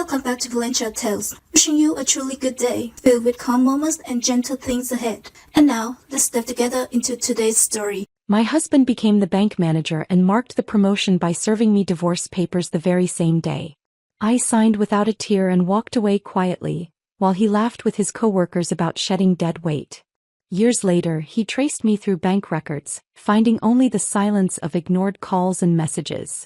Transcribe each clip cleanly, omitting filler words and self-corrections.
Welcome back to Valentra Tales, wishing you a truly good day, filled with calm moments and gentle things ahead. And now, let's step together into today's story. My husband became the bank manager and marked the promotion by serving me divorce papers the very same day. I signed without a tear and walked away quietly, while he laughed with his coworkers about shedding dead weight. Years later, he traced me through bank records, finding only the silence of ignored calls and messages.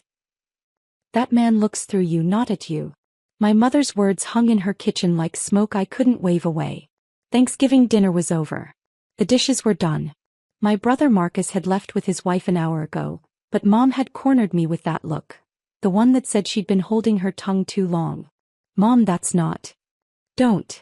That man looks through you, not at you. My mother's words hung in her kitchen like smoke I couldn't wave away. Thanksgiving dinner was over. The dishes were done. My brother Marcus had left with his wife an hour ago, but Mom had cornered me with that look. The one that said she'd been holding her tongue too long. Mom, that's not. Don't.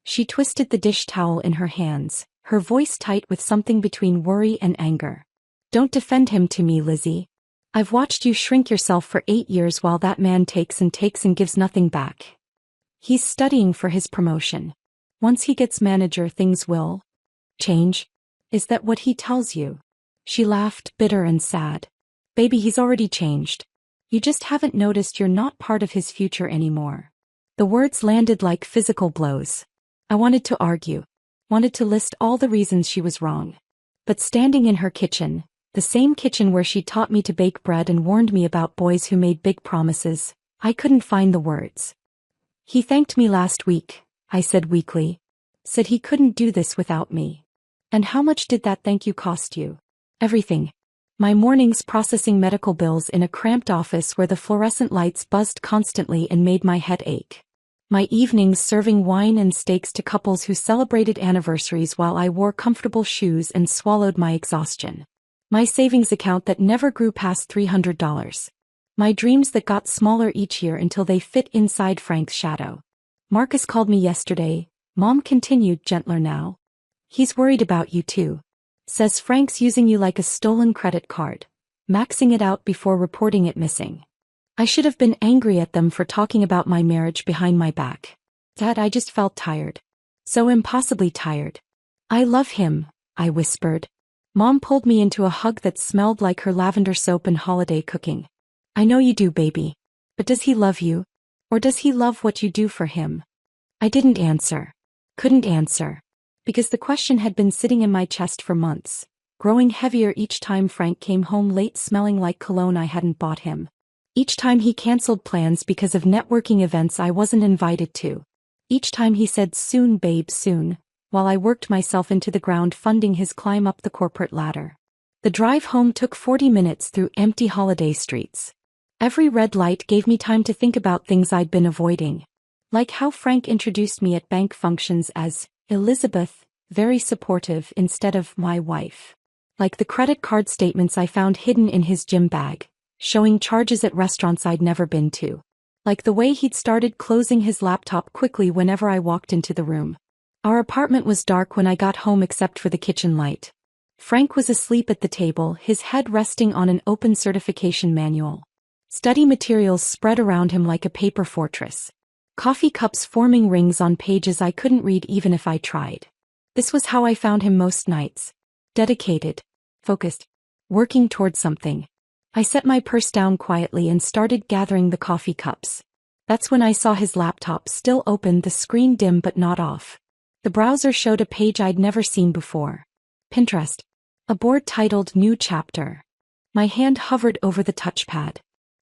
She twisted the dish towel in her hands, her voice tight with something between worry and anger. Don't defend him to me, Lizzie. I've watched you shrink yourself for 8 years while that man takes and gives nothing back. He's studying for his promotion. Once he gets manager, things will change. Is that what he tells you? She laughed, bitter and sad. Baby, he's already changed. You just haven't noticed you're not part of his future anymore. The words landed like physical blows. I wanted to argue. Wanted to list all the reasons she was wrong. But standing in her kitchen, the same kitchen where she taught me to bake bread and warned me about boys who made big promises, I couldn't find the words. He thanked me last week, I said weakly. Said he couldn't do this without me. And how much did that thank you cost you? Everything. My mornings processing medical bills in a cramped office where the fluorescent lights buzzed constantly and made my head ache. My evenings serving wine and steaks to couples who celebrated anniversaries while I wore comfortable shoes and swallowed my exhaustion. My savings account that never grew past $300. My dreams that got smaller each year until they fit inside Frank's shadow. Marcus called me yesterday, Mom continued, gentler now. He's worried about you too. Says Frank's using you like a stolen credit card, maxing it out before reporting it missing. I should have been angry at them for talking about my marriage behind my back. Dad, I just felt tired. So impossibly tired. I love him, I whispered. Mom pulled me into a hug that smelled like her lavender soap and holiday cooking. I know you do, baby. But does he love you? Or does he love what you do for him? I didn't answer. Couldn't answer. Because the question had been sitting in my chest for months, growing heavier each time Frank came home late smelling like cologne I hadn't bought him. Each time he canceled plans because of networking events I wasn't invited to. Each time he said soon, babe, soon, while I worked myself into the ground funding his climb up the corporate ladder. The drive home took 40 minutes through empty holiday streets. Every red light gave me time to think about things I'd been avoiding. Like how Frank introduced me at bank functions as Elizabeth, very supportive instead of my wife. Like the credit card statements I found hidden in his gym bag, showing charges at restaurants I'd never been to. Like the way he'd started closing his laptop quickly whenever I walked into the room. Our apartment was dark when I got home except for the kitchen light. Frank was asleep at the table, his head resting on an open certification manual. Study materials spread around him like a paper fortress. Coffee cups forming rings on pages I couldn't read even if I tried. This was how I found him most nights. Dedicated. Focused. Working towards something. I set my purse down quietly and started gathering the coffee cups. That's when I saw his laptop still open, the screen dim but not off. The browser showed a page I'd never seen before. Pinterest. A board titled New Chapter. My hand hovered over the touchpad.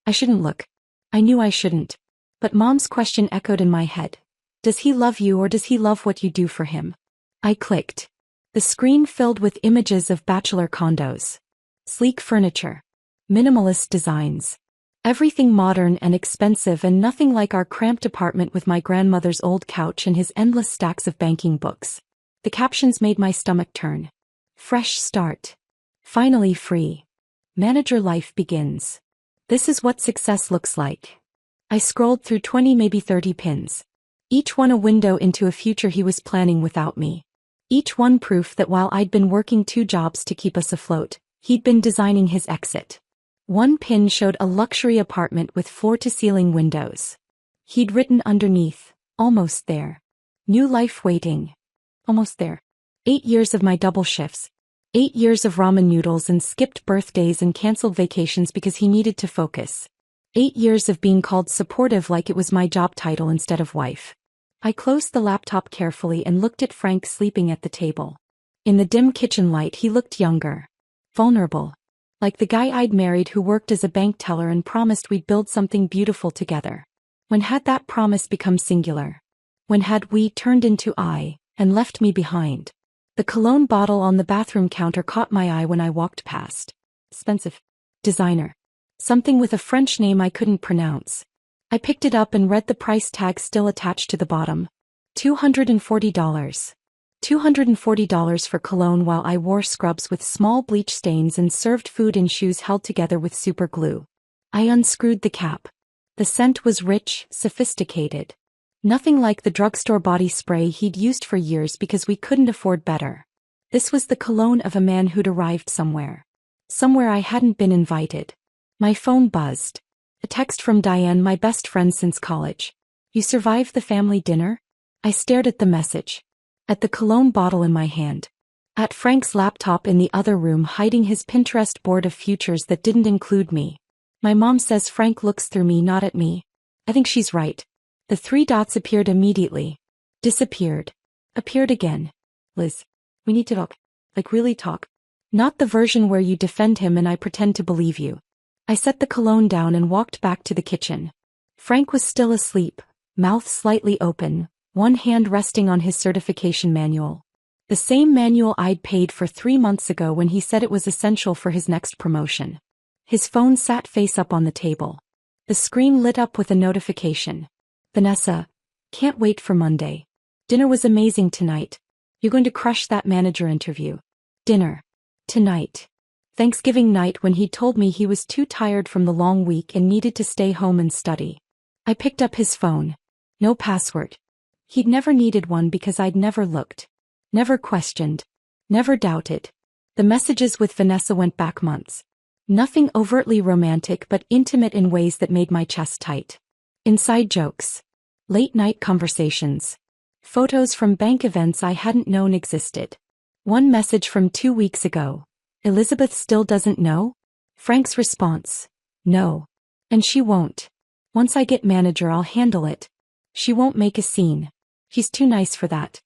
I shouldn't look. I knew I shouldn't. But Mom's question echoed in my head. Does he love you or does he love what you do for him? I clicked. The screen filled with images of bachelor condos. Sleek furniture. Minimalist designs. Everything modern and expensive and nothing like our cramped apartment with my grandmother's old couch and his endless stacks of banking books. The captions made my stomach turn. Fresh start. Finally free. Manager life begins. This is what success looks like. I scrolled through 20, maybe 30 pins. Each one a window into a future he was planning without me. Each one proof that while I'd been working 2 jobs to keep us afloat, he'd been designing his exit. One pin showed a luxury apartment with floor-to-ceiling windows. He'd written underneath, almost there. New life waiting. Almost there. 8 years of my double shifts. 8 years of ramen noodles and skipped birthdays and canceled vacations because he needed to focus. 8 years of being called supportive like it was my job title instead of wife. I closed the laptop carefully and looked at Frank sleeping at the table. In the dim kitchen light he looked younger. Vulnerable. Like the guy I'd married who worked as a bank teller and promised we'd build something beautiful together. When had that promise become singular? When had we turned into I, and left me behind? The cologne bottle on the bathroom counter caught my eye when I walked past. Expensive. Designer. Something with a French name I couldn't pronounce. I picked it up and read the price tag still attached to the bottom. $240. $240 for cologne while I wore scrubs with small bleach stains and served food in shoes held together with super glue. I unscrewed the cap. The scent was rich, sophisticated. Nothing like the drugstore body spray he'd used for years because we couldn't afford better. This was the cologne of a man who'd arrived somewhere. Somewhere I hadn't been invited. My phone buzzed. A text from Diane, my best friend since college. You survived the family dinner? I stared at the message. At the cologne bottle in my hand. At Frank's laptop in the other room hiding his Pinterest board of futures that didn't include me. My mom says Frank looks through me, not at me. I think she's right. The 3 dots appeared immediately. Disappeared. Appeared again. Liz. We need to talk. Like really talk. Not the version where you defend him and I pretend to believe you. I set the cologne down and walked back to the kitchen. Frank was still asleep, mouth slightly open, one hand resting on his certification manual. The same manual I'd paid for 3 months ago when he said it was essential for his next promotion. His phone sat face up on the table. The screen lit up with a notification. Vanessa, can't wait for Monday. Dinner was amazing tonight. You're going to crush that manager interview. Dinner. Tonight. Thanksgiving night when he told me he was too tired from the long week and needed to stay home and study. I picked up his phone. No password. He'd never needed one because I'd never looked. Never questioned. Never doubted. The messages with Vanessa went back months. Nothing overtly romantic but intimate in ways that made my chest tight. Inside jokes. Late-night conversations. Photos from bank events I hadn't known existed. One message from 2 weeks ago. Elizabeth still doesn't know? Frank's response. No. And she won't. Once I get manager I'll handle it. She won't make a scene. She's too nice for that.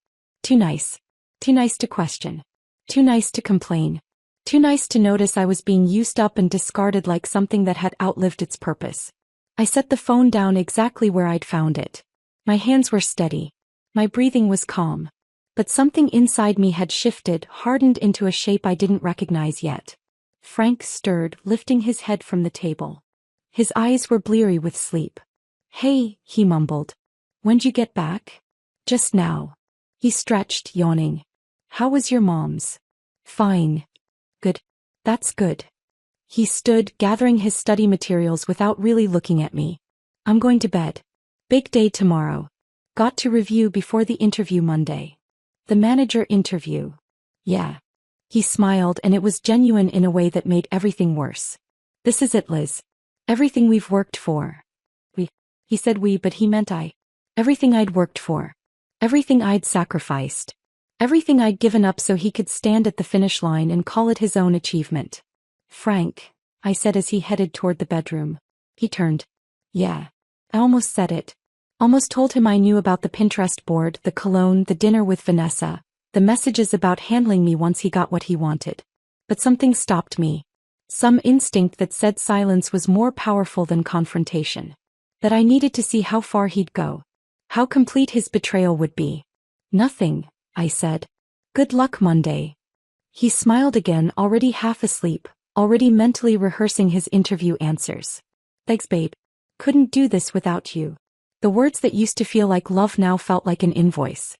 Too nice. Too nice to question. Too nice to complain. Too nice to notice I was being used up and discarded like something that had outlived its purpose. I set the phone down exactly where I'd found it. My hands were steady. My breathing was calm. But something inside me had shifted, hardened into a shape I didn't recognize yet. Frank stirred, lifting his head from the table. His eyes were bleary with sleep. Hey, he mumbled. When'd you get back? Just now. He stretched, yawning. How was your mom's? Fine. Good. That's good. He stood, gathering his study materials without really looking at me. I'm going to bed. Big day tomorrow. Got to review before the interview Monday. The manager interview. Yeah. He smiled and it was genuine in a way that made everything worse. This is it, Liz. Everything we've worked for. He said we, but he meant I. Everything I'd worked for. Everything I'd sacrificed. Everything I'd given up so he could stand at the finish line and call it his own achievement. Frank, I said as he headed toward the bedroom. He turned. Yeah. I almost said it. Almost told him I knew about the Pinterest board, the cologne, the dinner with Vanessa, the messages about handling me once he got what he wanted. But something stopped me. Some instinct that said silence was more powerful than confrontation. That I needed to see how far he'd go. How complete his betrayal would be. Nothing, I said. Good luck Monday. He smiled again, already half asleep, already mentally rehearsing his interview answers. Thanks, babe. Couldn't do this without you. The words that used to feel like love now felt like an invoice.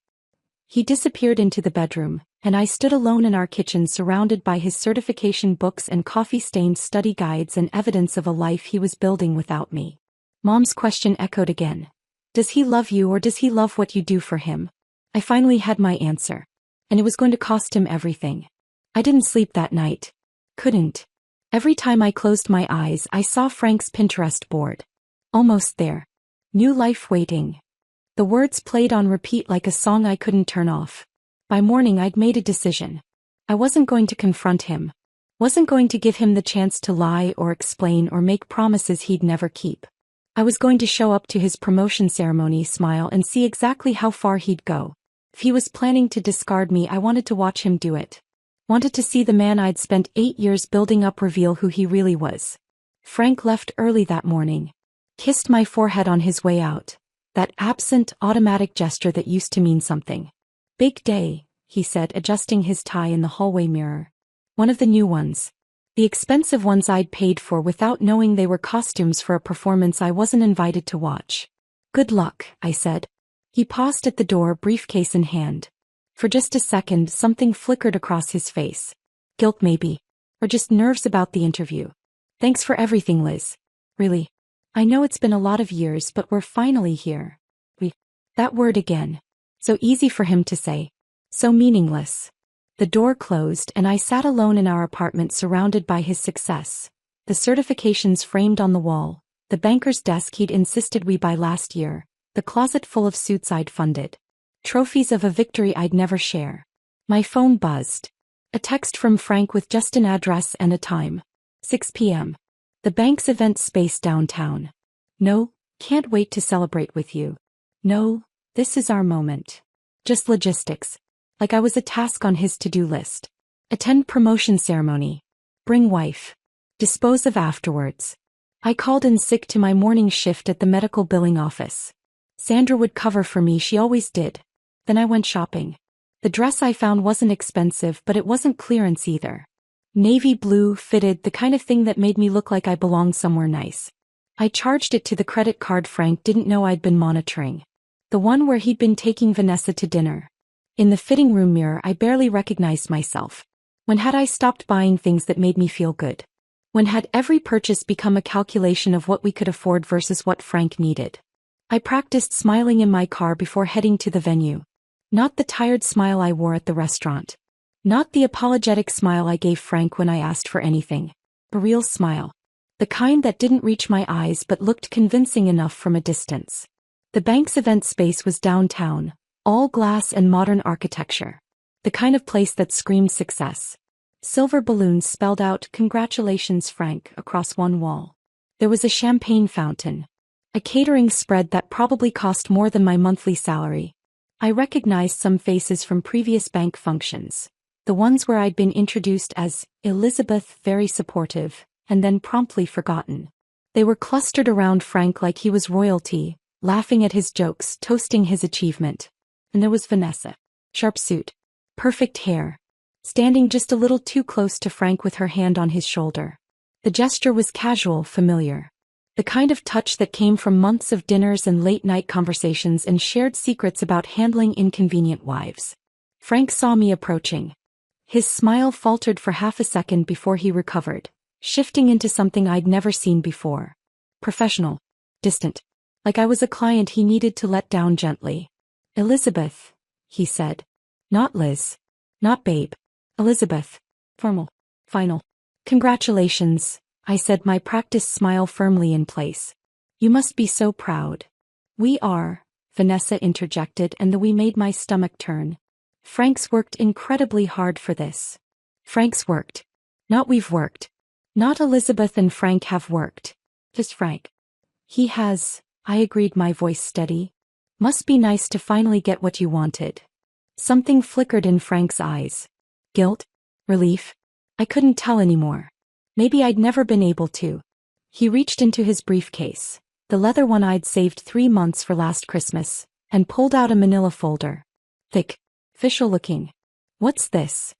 He disappeared into the bedroom, and I stood alone in our kitchen surrounded by his certification books and coffee-stained study guides and evidence of a life he was building without me. Mom's question echoed again. Does he love you or does he love what you do for him? I finally had my answer. And it was going to cost him everything. I didn't sleep that night. Couldn't. Every time I closed my eyes I saw Frank's Pinterest board. Almost there. New life waiting. The words played on repeat like a song I couldn't turn off. By morning I'd made a decision. I wasn't going to confront him. Wasn't going to give him the chance to lie or explain or make promises he'd never keep. I was going to show up to his promotion ceremony, smile, and see exactly how far he'd go. If he was planning to discard me, I wanted to watch him do it. Wanted to see the man I'd spent 8 years building up reveal who he really was. Frank left early that morning. Kissed my forehead on his way out. That absent, automatic gesture that used to mean something. "Big day," he said, adjusting his tie in the hallway mirror. One of the new ones. The expensive ones I'd paid for without knowing they were costumes for a performance I wasn't invited to watch. "Good luck," I said. He paused at the door, briefcase in hand. For just a second, something flickered across his face. Guilt maybe. Or just nerves about the interview. "Thanks for everything, Liz. Really. I know it's been a lot of years, but we're finally here." That word again. So easy for him to say. So meaningless. The door closed and I sat alone in our apartment surrounded by his success. The certifications framed on the wall, the banker's desk he'd insisted we buy last year, the closet full of suits I'd funded. Trophies of a victory I'd never share. My phone buzzed. A text from Frank with just an address and a time. 6 p.m. The bank's event space downtown. "No, can't wait to celebrate with you. No, this is our moment." Just logistics. Like I was a task on his to-do list. Attend promotion ceremony. Bring wife. Dispose of afterwards. I called in sick to my morning shift at the medical billing office. Sandra would cover for me, she always did. Then I went shopping. The dress I found wasn't expensive, but it wasn't clearance either. Navy blue, fitted, the kind of thing that made me look like I belonged somewhere nice. I charged it to the credit card Frank didn't know I'd been monitoring. The one where he'd been taking Vanessa to dinner. In the fitting room mirror, I barely recognized myself. When had I stopped buying things that made me feel good? When had every purchase become a calculation of what we could afford versus what Frank needed? I practiced smiling in my car before heading to the venue. Not the tired smile I wore at the restaurant. Not the apologetic smile I gave Frank when I asked for anything. A real smile. The kind that didn't reach my eyes but looked convincing enough from a distance. The bank's event space was downtown, all glass and modern architecture. The kind of place that screamed success. Silver balloons spelled out "Congratulations, Frank" across one wall. There was a champagne fountain. A catering spread that probably cost more than my monthly salary. I recognized some faces from previous bank functions. The ones where I'd been introduced as Elizabeth, very supportive, and then promptly forgotten. They were clustered around Frank like he was royalty, laughing at his jokes, toasting his achievement. And there was Vanessa. Sharp suit. Perfect hair. Standing just a little too close to Frank with her hand on his shoulder. The gesture was casual, familiar. The kind of touch that came from months of dinners and late-night conversations and shared secrets about handling inconvenient wives. Frank saw me approaching. His smile faltered for half a second before he recovered, shifting into something I'd never seen before. Professional. Distant. Like I was a client he needed to let down gently. "Elizabeth," he said. Not Liz. Not babe. Elizabeth. Formal. Final. "Congratulations," I said, my practiced smile firmly in place. "You must be so proud." "We are," Vanessa interjected, and we made my stomach turn. Frank's worked incredibly hard for this. Frank's worked. Not we've worked. Not Elizabeth and Frank have worked. Just Frank. He has, I agreed, my voice steady. "Must be nice to finally get what you wanted." Something flickered in Frank's eyes. Guilt? Relief? I couldn't tell anymore. Maybe I'd never been able to. He reached into his briefcase, the leather one I'd saved 3 months for last Christmas, and pulled out a manila folder. Thick. Official looking. "What's this?"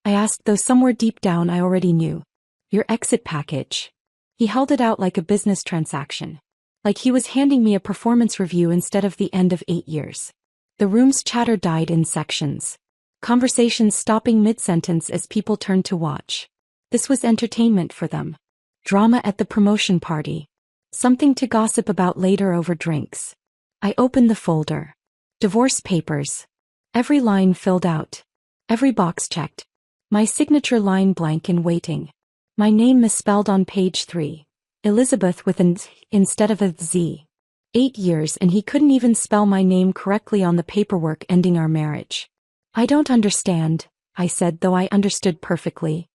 I asked, though somewhere deep down I already knew. "Your exit package." He held it out like a business transaction. Like he was handing me a performance review instead of the end of 8 years. The room's chatter died in sections. Conversations stopping mid-sentence as people turned to watch. This was entertainment for them. Drama at the promotion party. Something to gossip about later over drinks. I opened the folder. Divorce papers. Every line filled out. Every box checked. My signature line blank and waiting. My name misspelled on page 3. Elizabeth with an Z instead of a Z. 8 years and he couldn't even spell my name correctly on the paperwork ending our marriage. "I don't understand," I said, though I understood perfectly.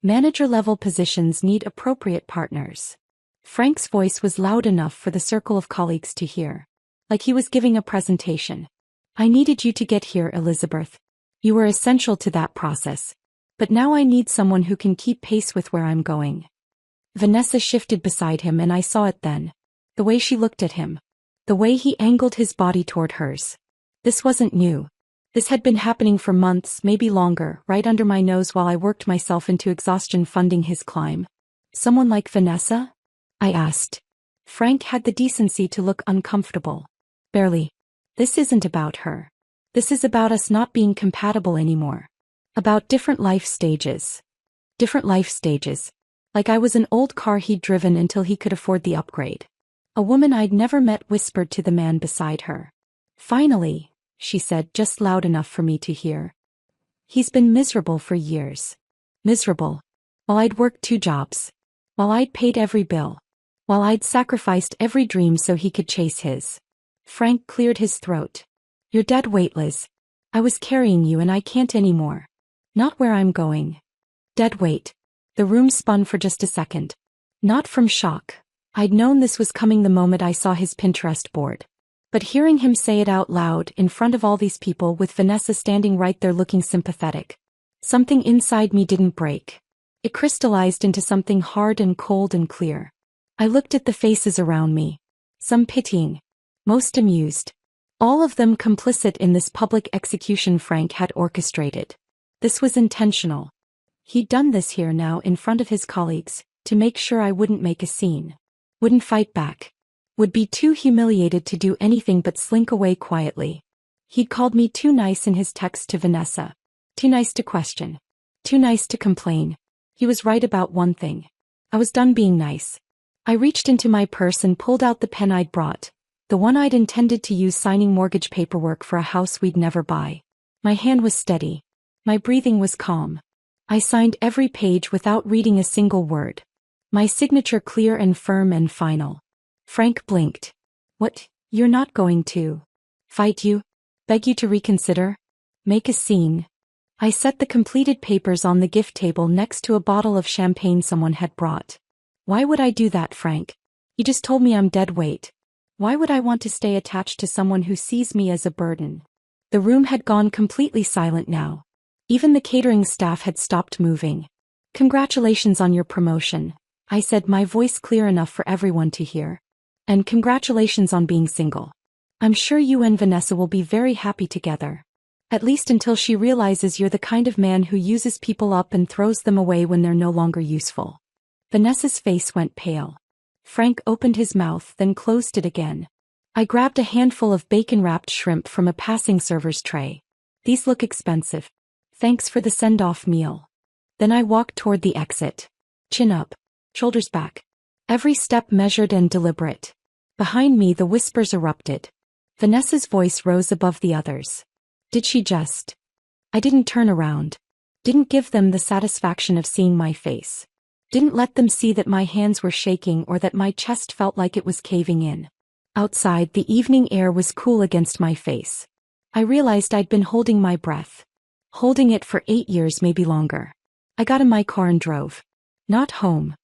Manager-level positions need appropriate partners. Frank's voice was loud enough for the circle of colleagues to hear. Like he was giving a presentation. I needed you to get here, Elizabeth. You were essential to that process. But now I need someone who can keep pace with where I'm going. Vanessa shifted beside him and I saw it then. The way she looked at him. The way he angled his body toward hers. This wasn't new. This had been happening for months, maybe longer, right under my nose while I worked myself into exhaustion funding his climb. Someone like Vanessa? I asked. Frank had the decency to look uncomfortable. Barely. This isn't about her. This is about us not being compatible anymore. About different life stages. Different life stages. Like I was an old car he'd driven until he could afford the upgrade. A woman I'd never met whispered to the man beside her. Finally, she said, just loud enough for me to hear. He's been miserable for years. Miserable. While I'd worked 2 jobs. While I'd paid every bill. While I'd sacrificed every dream so he could chase his. Frank cleared his throat. You're dead weight, Liz. I was carrying you and I can't anymore. Not where I'm going. Dead weight. The room spun for just a second. Not from shock. I'd known this was coming the moment I saw his Pinterest board. But hearing him say it out loud in front of all these people with Vanessa standing right there looking sympathetic. Something inside me didn't break. It crystallized into something hard and cold and clear. I looked at the faces around me. Some pitying. Most amused. All of them complicit in this public execution Frank had orchestrated. This was intentional. He'd done this here now in front of his colleagues, to make sure I wouldn't make a scene. Wouldn't fight back. Would be too humiliated to do anything but slink away quietly. He'd called me too nice in his text to Vanessa. Too nice to question. Too nice to complain. He was right about one thing. I was done being nice. I reached into my purse and pulled out the pen I'd brought. The one I'd intended to use signing mortgage paperwork for a house we'd never buy. My hand was steady. My breathing was calm. I signed every page without reading a single word. My signature clear and firm and final. Frank blinked. What, you're not going to fight you? Beg you to reconsider? Make a scene? I set the completed papers on the gift table next to a bottle of champagne someone had brought. Why would I do that, Frank? You just told me I'm dead weight. Why would I want to stay attached to someone who sees me as a burden? The room had gone completely silent now. Even the catering staff had stopped moving. Congratulations on your promotion, I said, my voice clear enough for everyone to hear. And congratulations on being single. I'm sure you and Vanessa will be very happy together. At least until she realizes you're the kind of man who uses people up and throws them away when they're no longer useful. Vanessa's face went pale. Frank opened his mouth, then closed it again. I grabbed a handful of bacon-wrapped shrimp from a passing server's tray. These look expensive. Thanks for the send-off meal. Then I walked toward the exit. Chin up. Shoulders back. Every step measured and deliberate. Behind me the whispers erupted. Vanessa's voice rose above the others. Did she just? I didn't turn around. Didn't give them the satisfaction of seeing my face. Didn't let them see that my hands were shaking or that my chest felt like it was caving in. Outside, the evening air was cool against my face. I realized I'd been holding my breath. Holding it for 8 years, maybe longer. I got in my car and drove. Not home.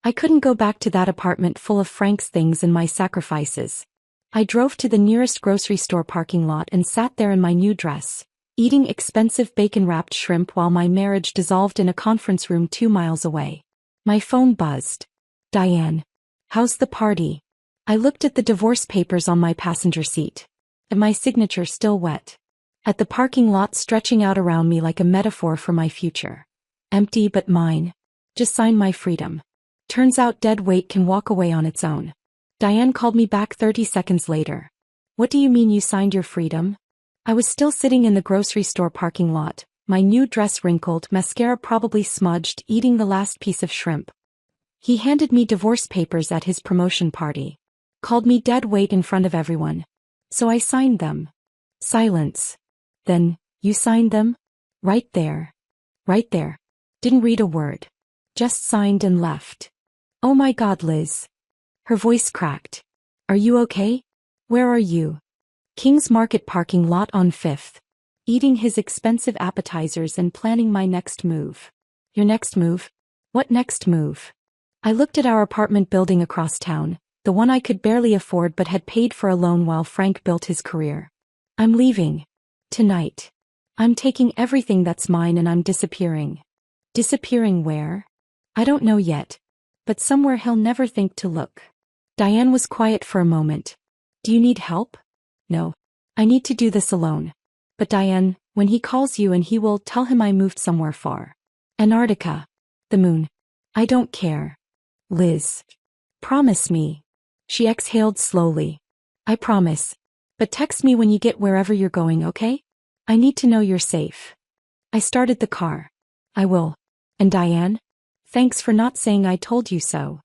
I couldn't go back to that apartment full of Frank's things and my sacrifices. I drove to the nearest grocery store parking lot and sat there in my new dress, eating expensive bacon-wrapped shrimp while my marriage dissolved in a conference room 2 miles away. My phone buzzed. Diane. How's the party? I looked at the divorce papers on my passenger seat. And my signature still wet. At the parking lot stretching out around me like a metaphor for my future. Empty but mine. Just sign my freedom. Turns out dead weight can walk away on its own. Diane called me back 30 seconds later. What do you mean you signed your freedom? I was still sitting in the grocery store parking lot, my new dress wrinkled, mascara probably smudged, eating the last piece of shrimp. He handed me divorce papers at his promotion party. Called me dead weight in front of everyone. So I signed them. Silence. Then, you signed them? Right there. Right there. Didn't read a word. Just signed and left. Oh my God, Liz. Her voice cracked. Are you okay? Where are you? King's Market parking lot on 5th. Eating his expensive appetizers and planning my next move. Your next move? What next move? I looked at our apartment building across town, the one I could barely afford but had paid for alone while Frank built his career. I'm leaving. Tonight. I'm taking everything that's mine and I'm disappearing. Disappearing where? I don't know yet. But somewhere he'll never think to look. Diane was quiet for a moment. Do you need help? No. I need to do this alone. But Diane, when he calls you and he will tell him I moved somewhere far. Antarctica. The moon. I don't care. Liz. Promise me. She exhaled slowly. I promise. But text me when you get wherever you're going, okay? I need to know you're safe. I started the car. I will. And Diane? Thanks for not saying I told you so.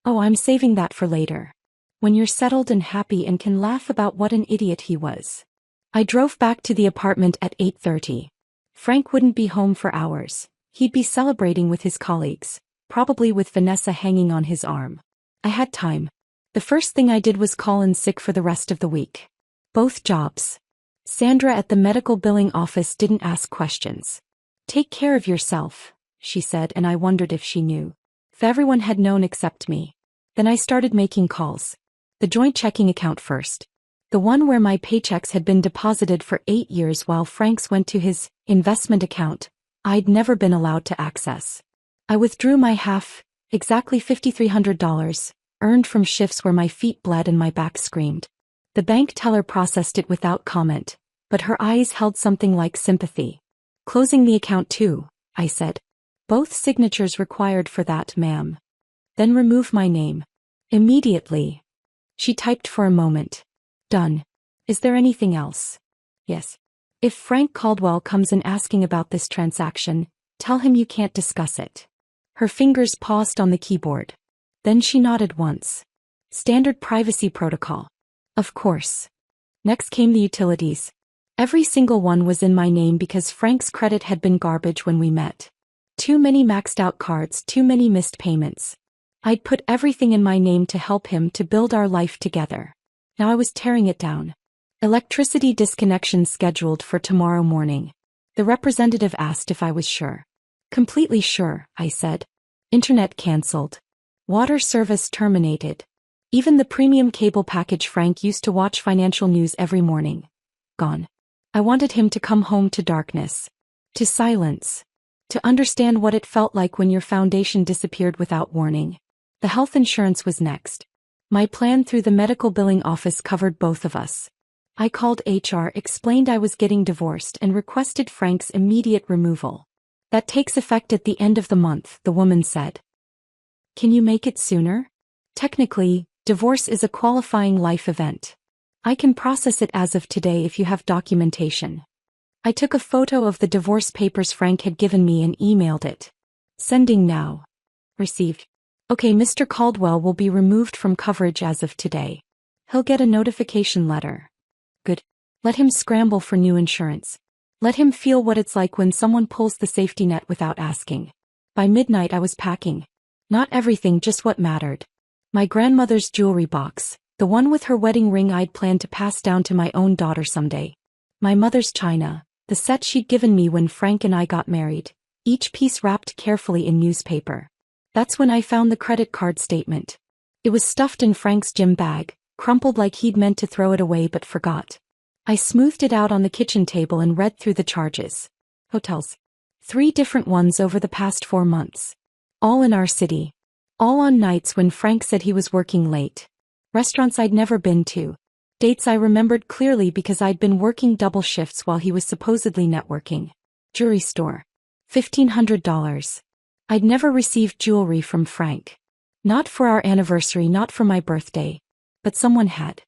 Oh, I'm saving that for later. When you're settled and happy and can laugh about what an idiot he was. I drove back to the apartment at 8:30. Frank wouldn't be home for hours. He'd be celebrating with his colleagues, probably with Vanessa hanging on his arm. I had time. The first thing I did was call in sick for the rest of the week. Both jobs. Sandra at the medical billing office didn't ask questions. Take care of yourself, she said, and I wondered if she knew. If everyone had known except me. Then I started making calls. The joint checking account first. The one where my paychecks had been deposited for 8 years while Frank's went to his investment account I'd never been allowed to access. I withdrew my exactly $5,300, earned from shifts where my feet bled and my back screamed. The bank teller processed it without comment, but her eyes held something like sympathy. Closing the account too, I said. Both signatures required for that, ma'am. Then remove my name. Immediately. She typed for a moment. Done. Is there anything else? Yes. If Frank Caldwell comes in asking about this transaction, tell him you can't discuss it. Her fingers paused on the keyboard. Then she nodded once. Standard privacy protocol. Of course. Next came the utilities. Every single one was in my name because Frank's credit had been garbage when we met. Too many maxed out cards, too many missed payments. I'd put everything in my name to help him to build our life together. Now I was tearing it down. Electricity disconnection scheduled for tomorrow morning. The representative asked if I was sure. Completely sure, I said. Internet cancelled. Water service terminated. Even the premium cable package Frank used to watch financial news every morning. Gone. I wanted him to come home to darkness. To silence. To understand what it felt like when your foundation disappeared without warning. The health insurance was next. My plan through the medical billing office covered both of us. I called HR, explained I was getting divorced and requested Frank's immediate removal. That takes effect at the end of the month, the woman said. Can you make it sooner? Technically, divorce is a qualifying life event. I can process it as of today if you have documentation. I took a photo of the divorce papers Frank had given me and emailed it. Sending now. Received. Okay, Mr. Caldwell will be removed from coverage as of today. He'll get a notification letter. Good. Let him scramble for new insurance. Let him feel what it's like when someone pulls the safety net without asking. By midnight I was packing. Not everything, just what mattered. My grandmother's jewelry box, the one with her wedding ring I'd planned to pass down to my own daughter someday. My mother's china, the set she'd given me when Frank and I got married, each piece wrapped carefully in newspaper. That's when I found the credit card statement. It was stuffed in Frank's gym bag, crumpled like he'd meant to throw it away but forgot. I smoothed it out on the kitchen table and read through the charges. Hotels. 3 different ones over the past 4 months. All in our city. All on nights when Frank said he was working late. Restaurants I'd never been to. Dates I remembered clearly because I'd been working double shifts while he was supposedly networking. Jewelry store. $1,500. I'd never received jewelry from Frank. Not for our anniversary, not for my birthday. But someone had.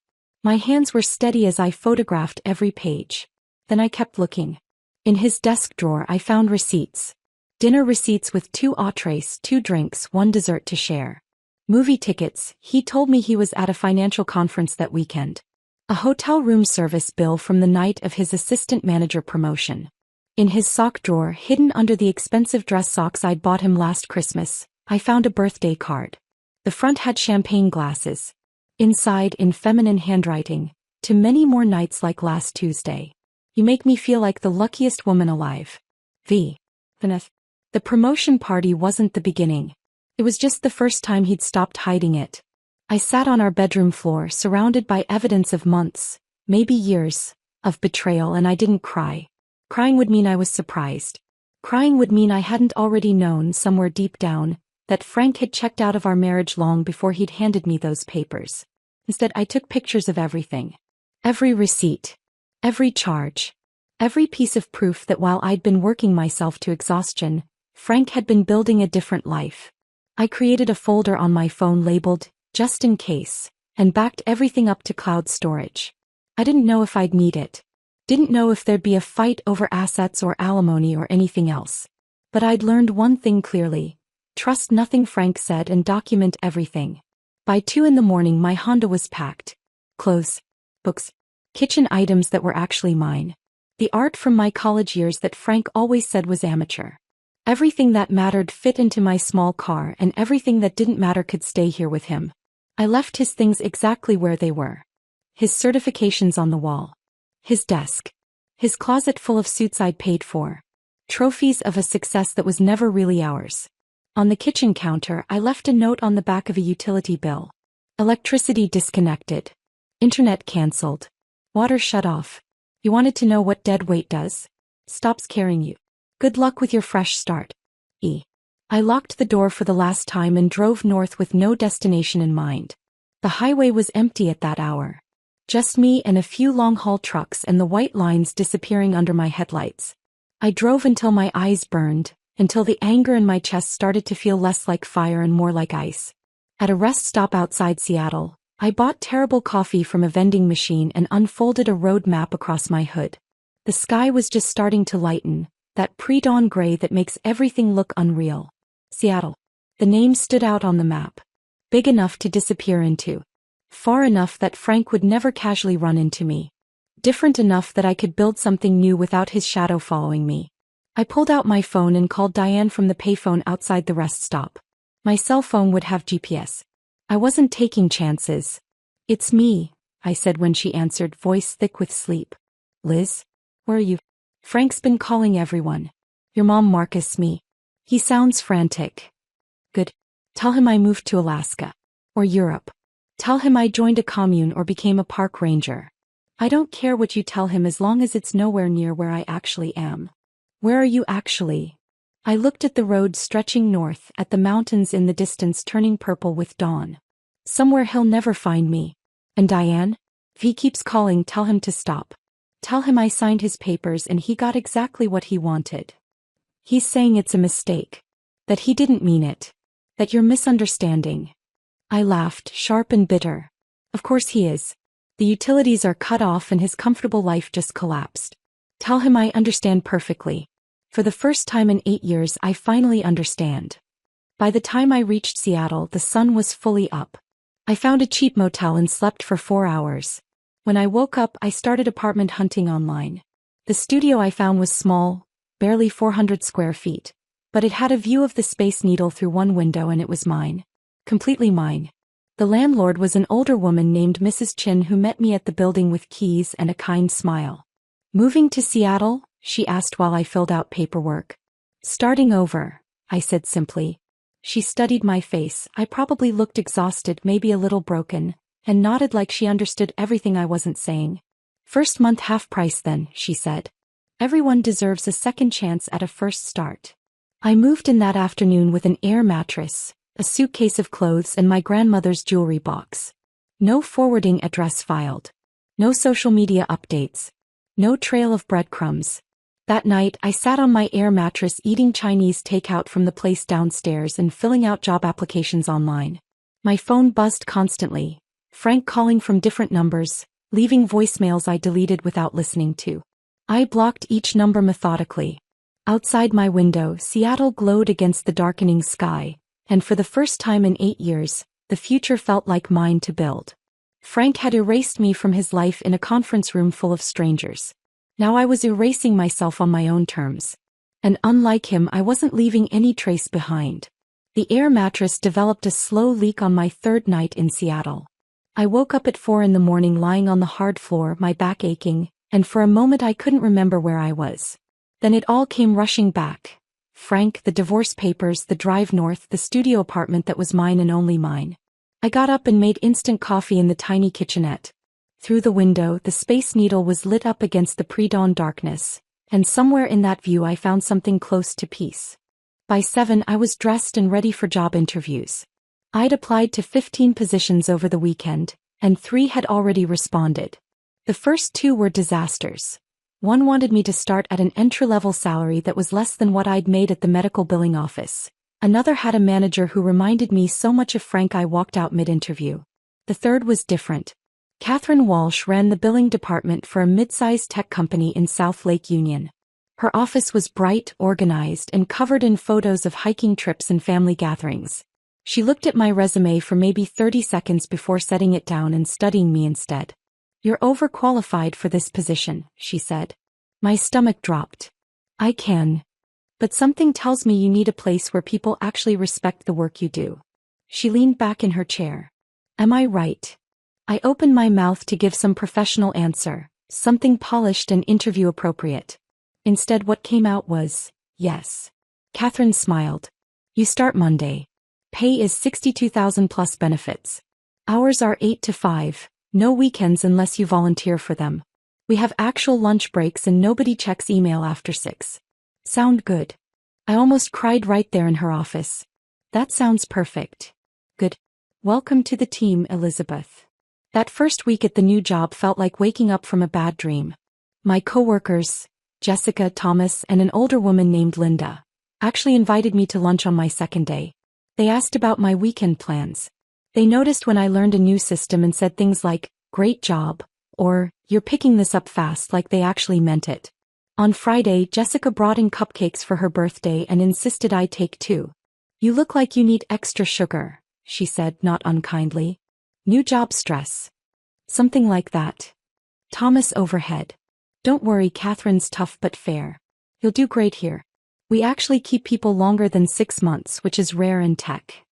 My hands were steady as I photographed every page. Then I kept looking. In his desk drawer I found receipts. Dinner receipts with 2 entrees, 2 drinks, 1 dessert to share. Movie tickets, he told me he was at a financial conference that weekend. A hotel room service bill from the night of his assistant manager promotion. In his sock drawer, hidden under the expensive dress socks I'd bought him last Christmas, I found a birthday card. The front had champagne glasses. Inside, in feminine handwriting, to many more nights like last Tuesday. You make me feel like the luckiest woman alive. V. Vanessa. The promotion party wasn't the beginning. It was just the first time he'd stopped hiding it. I sat on our bedroom floor surrounded by evidence of months, maybe years, of betrayal, and I didn't cry. Crying would mean I was surprised. Crying would mean I hadn't already known somewhere deep down that Frank had checked out of our marriage long before he'd handed me those papers. Instead, I took pictures of everything. Every receipt. Every charge. Every piece of proof that while I'd been working myself to exhaustion, Frank had been building a different life. I created a folder on my phone labeled, "Just in case," and backed everything up to cloud storage. I didn't know if I'd need it. Didn't know if there'd be a fight over assets or alimony or anything else. But I'd learned one thing clearly. Trust nothing Frank said and document everything. By 2 a.m, my Honda was packed. Clothes, books, kitchen items that were actually mine. The art from my college years that Frank always said was amateur. Everything that mattered fit into my small car, and everything that didn't matter could stay here with him. I left his things exactly where they were. His certifications on the wall. His desk. His closet full of suits I'd paid for. Trophies of a success that was never really ours. On the kitchen counter, I left a note on the back of a utility bill. Electricity disconnected. Internet cancelled. Water shut off. You wanted to know what dead weight does? Stops carrying you. Good luck with your fresh start. I locked the door for the last time and drove north with no destination in mind. The highway was empty at that hour. Just me and a few long-haul trucks and the white lines disappearing under my headlights. I drove until my eyes burned, until the anger in my chest started to feel less like fire and more like ice. At a rest stop outside Seattle, I bought terrible coffee from a vending machine and unfolded a road map across my hood. The sky was just starting to lighten, that pre-dawn gray that makes everything look unreal. Seattle. The name stood out on the map. Big enough to disappear into. Far enough that Frank would never casually run into me. Different enough that I could build something new without his shadow following me. I pulled out my phone and called Diane from the payphone outside the rest stop. My cell phone would have GPS. I wasn't taking chances. "It's me," I said when she answered, voice thick with sleep. "Liz? Where are you?" "Frank's been calling everyone. Your mom, Marcus, me." He sounds frantic. "Good. Tell him I moved to Alaska. Or Europe. Tell him I joined a commune or became a park ranger. I don't care what you tell him as long as it's nowhere near where I actually am." "Where are you actually?" I looked at the road stretching north, at the mountains in the distance turning purple with dawn. "Somewhere he'll never find me." "And Diane? If he keeps calling, tell him to stop. Tell him I signed his papers and he got exactly what he wanted. He's saying it's a mistake. That he didn't mean it. That you're misunderstanding." I laughed, sharp and bitter. Of course he is. The utilities are cut off and his comfortable life just collapsed. Tell him I understand perfectly. For the first time in 8 years, I finally understand. By the time I reached Seattle, the sun was fully up. I found a cheap motel and slept for 4 hours. When I woke up, I started apartment hunting online. The studio I found was small, barely 400 square feet, but it had a view of the Space Needle through one window and it was mine. Completely mine. The landlord was an older woman named Mrs. Chin who met me at the building with keys and a kind smile. "Moving to Seattle?" she asked while I filled out paperwork. "Starting over," I said simply. She studied my face. I probably looked exhausted, maybe a little broken, and nodded like she understood everything I wasn't saying. "First month half price then," she said. "Everyone deserves a second chance at a first start." I moved in that afternoon with an air mattress, a suitcase of clothes and my grandmother's jewelry box. No forwarding address filed. No social media updates. No trail of breadcrumbs. That night, I sat on my air mattress eating Chinese takeout from the place downstairs and filling out job applications online. My phone buzzed constantly. Frank calling from different numbers, leaving voicemails I deleted without listening to. I blocked each number methodically. Outside my window, Seattle glowed against the darkening sky, and for the first time in 8 years, the future felt like mine to build. Frank had erased me from his life in a conference room full of strangers. Now I was erasing myself on my own terms. And unlike him, I wasn't leaving any trace behind. The air mattress developed a slow leak on my 3rd night in Seattle. I woke up at 4 a.m. lying on the hard floor, my back aching, and for a moment I couldn't remember where I was. Then it all came rushing back. Frank, the divorce papers, the drive north, the studio apartment that was mine and only mine. I got up and made instant coffee in the tiny kitchenette. Through the window, the Space Needle was lit up against the pre-dawn darkness, and somewhere in that view I found something close to peace. By 7 I was dressed and ready for job interviews. I'd applied to 15 positions over the weekend, and 3 had already responded. The first 2 were disasters. One wanted me to start at an entry-level salary that was less than what I'd made at the medical billing office. Another had a manager who reminded me so much of Frank I walked out mid-interview. The third was different. Catherine Walsh ran the billing department for a mid-sized tech company in South Lake Union. Her office was bright, organized, and covered in photos of hiking trips and family gatherings. She looked at my resume for maybe 30 seconds before setting it down and studying me instead. "You're overqualified for this position," she said. My stomach dropped. "I can. But something tells me you need a place where people actually respect the work you do." She leaned back in her chair. "Am I right?" I opened my mouth to give some professional answer, something polished and interview appropriate. Instead, what came out was, "Yes." Catherine smiled. "You start Monday. Pay is $62,000 plus benefits. Hours are 8 to 5. No weekends unless you volunteer for them. We have actual lunch breaks and nobody checks email after 6. Sound good? I almost cried right there in her office. That sounds perfect. Good. Welcome to the team, Elizabeth. That first week at the new job felt like waking up from a bad dream. My coworkers, Jessica, Thomas, and an older woman named Linda, actually invited me to lunch on my second day. They asked about my weekend plans. They noticed when I learned a new system and said things like, "Great job," or, "You're picking this up fast," like they actually meant it. On Friday, Jessica brought in cupcakes for her birthday and insisted I take 2. "You look like you need extra sugar," she said, not unkindly. "New job stress." Something like that. Thomas overhead. "Don't worry, Catherine's tough but fair. You'll do great here. We actually keep people longer than 6 months, which is rare in tech."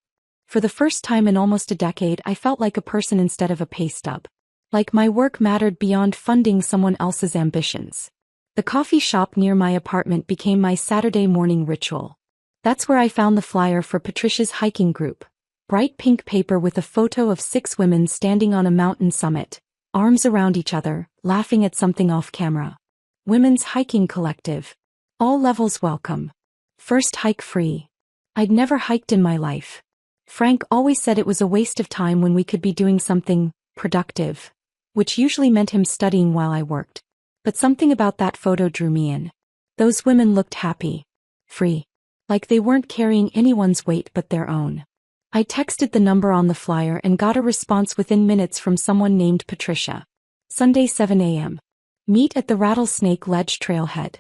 For the first time in almost a decade, I felt like a person instead of a pay stub. Like my work mattered beyond funding someone else's ambitions. The coffee shop near my apartment became my Saturday morning ritual. That's where I found the flyer for Patricia's hiking group. Bright pink paper with a photo of 6 women standing on a mountain summit, arms around each other, laughing at something off camera. Women's Hiking Collective. All levels welcome. First hike free. I'd never hiked in my life. Frank always said it was a waste of time when we could be doing something productive, which usually meant him studying while I worked. But something about that photo drew me in. Those women looked happy. Free. Like they weren't carrying anyone's weight but their own. I texted the number on the flyer and got a response within minutes from someone named Patricia. Sunday 7 a.m. Meet at the Rattlesnake Ledge trailhead.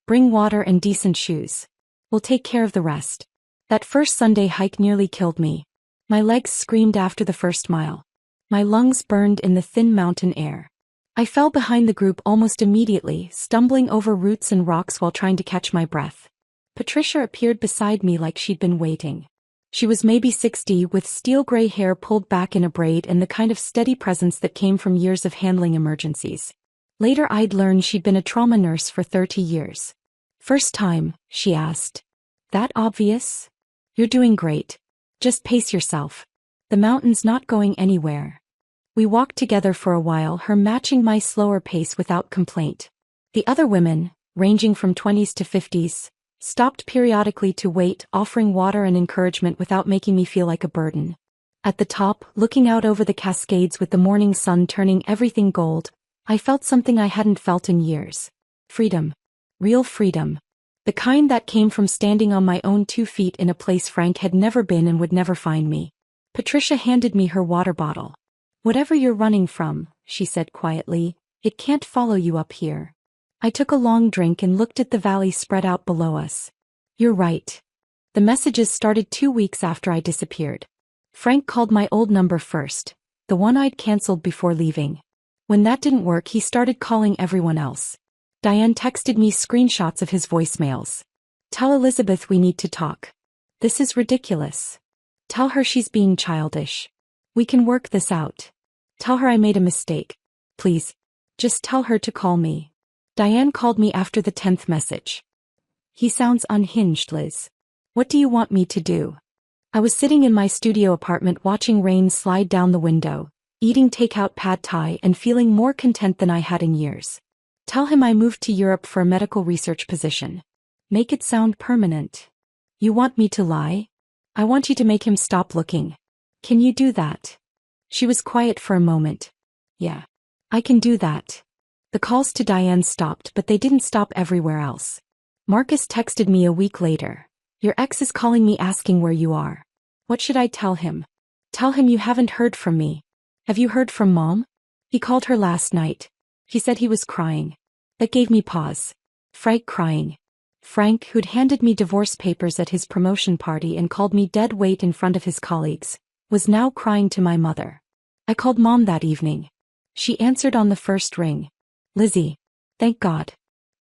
Bring water and decent shoes. We'll take care of the rest. That first Sunday hike nearly killed me. My legs screamed after the first mile. My lungs burned in the thin mountain air. I fell behind the group almost immediately, stumbling over roots and rocks while trying to catch my breath. Patricia appeared beside me like she'd been waiting. She was maybe 60, with steel gray hair pulled back in a braid and the kind of steady presence that came from years of handling emergencies. Later I'd learned she'd been a trauma nurse for 30 years. "First time?" she asked. "That obvious? You're doing great. Just pace yourself. The mountain's not going anywhere." We walked together for a while, her matching my slower pace without complaint. The other women, ranging from 20s to 50s, stopped periodically to wait, offering water and encouragement without making me feel like a burden. At the top, looking out over the Cascades with the morning sun turning everything gold, I felt something I hadn't felt in years. Freedom. Real freedom. The kind that came from standing on my own 2 feet in a place Frank had never been and would never find me. Patricia handed me her water bottle. "Whatever you're running from," she said quietly, "it can't follow you up here." I took a long drink and looked at the valley spread out below us. "You're right." The messages started 2 weeks after I disappeared. Frank called my old number first, the one I'd canceled before leaving. When that didn't work, he started calling everyone else. Diane texted me screenshots of his voicemails. "Tell Elizabeth we need to talk. This is ridiculous. Tell her she's being childish. We can work this out. Tell her I made a mistake. Please. Just tell her to call me." Diane called me after the 10th message. He sounds unhinged, Liz. What do you want me to do? I was sitting in my studio apartment watching rain slide down the window, eating takeout pad thai and feeling more content than I had in years. Tell him I moved to Europe for a medical research position. Make it sound permanent. You want me to lie? I want you to make him stop looking. Can you do that? She was quiet for a moment. Yeah. I can do that. The calls to Diane stopped, but they didn't stop everywhere else. Marcus texted me a week later. Your ex is calling me asking where you are. What should I tell him? Tell him you haven't heard from me. Have you heard from Mom? He called her last night. He said he was crying. That gave me pause. Frank crying. Frank, who'd handed me divorce papers at his promotion party and called me dead weight in front of his colleagues, was now crying to my mother. I called Mom that evening. She answered on the first ring. Lizzie. Thank God.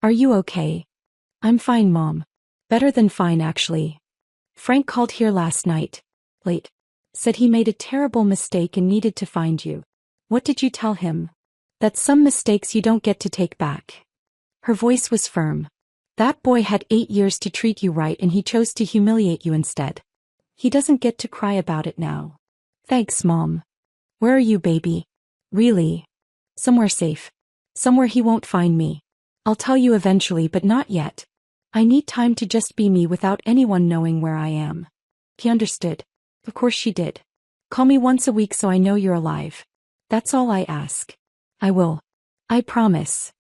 Are you okay? I'm fine, Mom. Better than fine, actually. Frank called here last night. Late. Said he made a terrible mistake and needed to find you. What did you tell him? That some mistakes you don't get to take back. Her voice was firm. That boy had 8 years to treat you right and he chose to humiliate you instead. He doesn't get to cry about it now. Thanks, Mom. Where are you, baby? Really? Somewhere safe. Somewhere he won't find me. I'll tell you eventually, but not yet. I need time to just be me without anyone knowing where I am. He understood. Of course she did. Call me once a week so I know you're alive. That's all I ask. I will. I promise.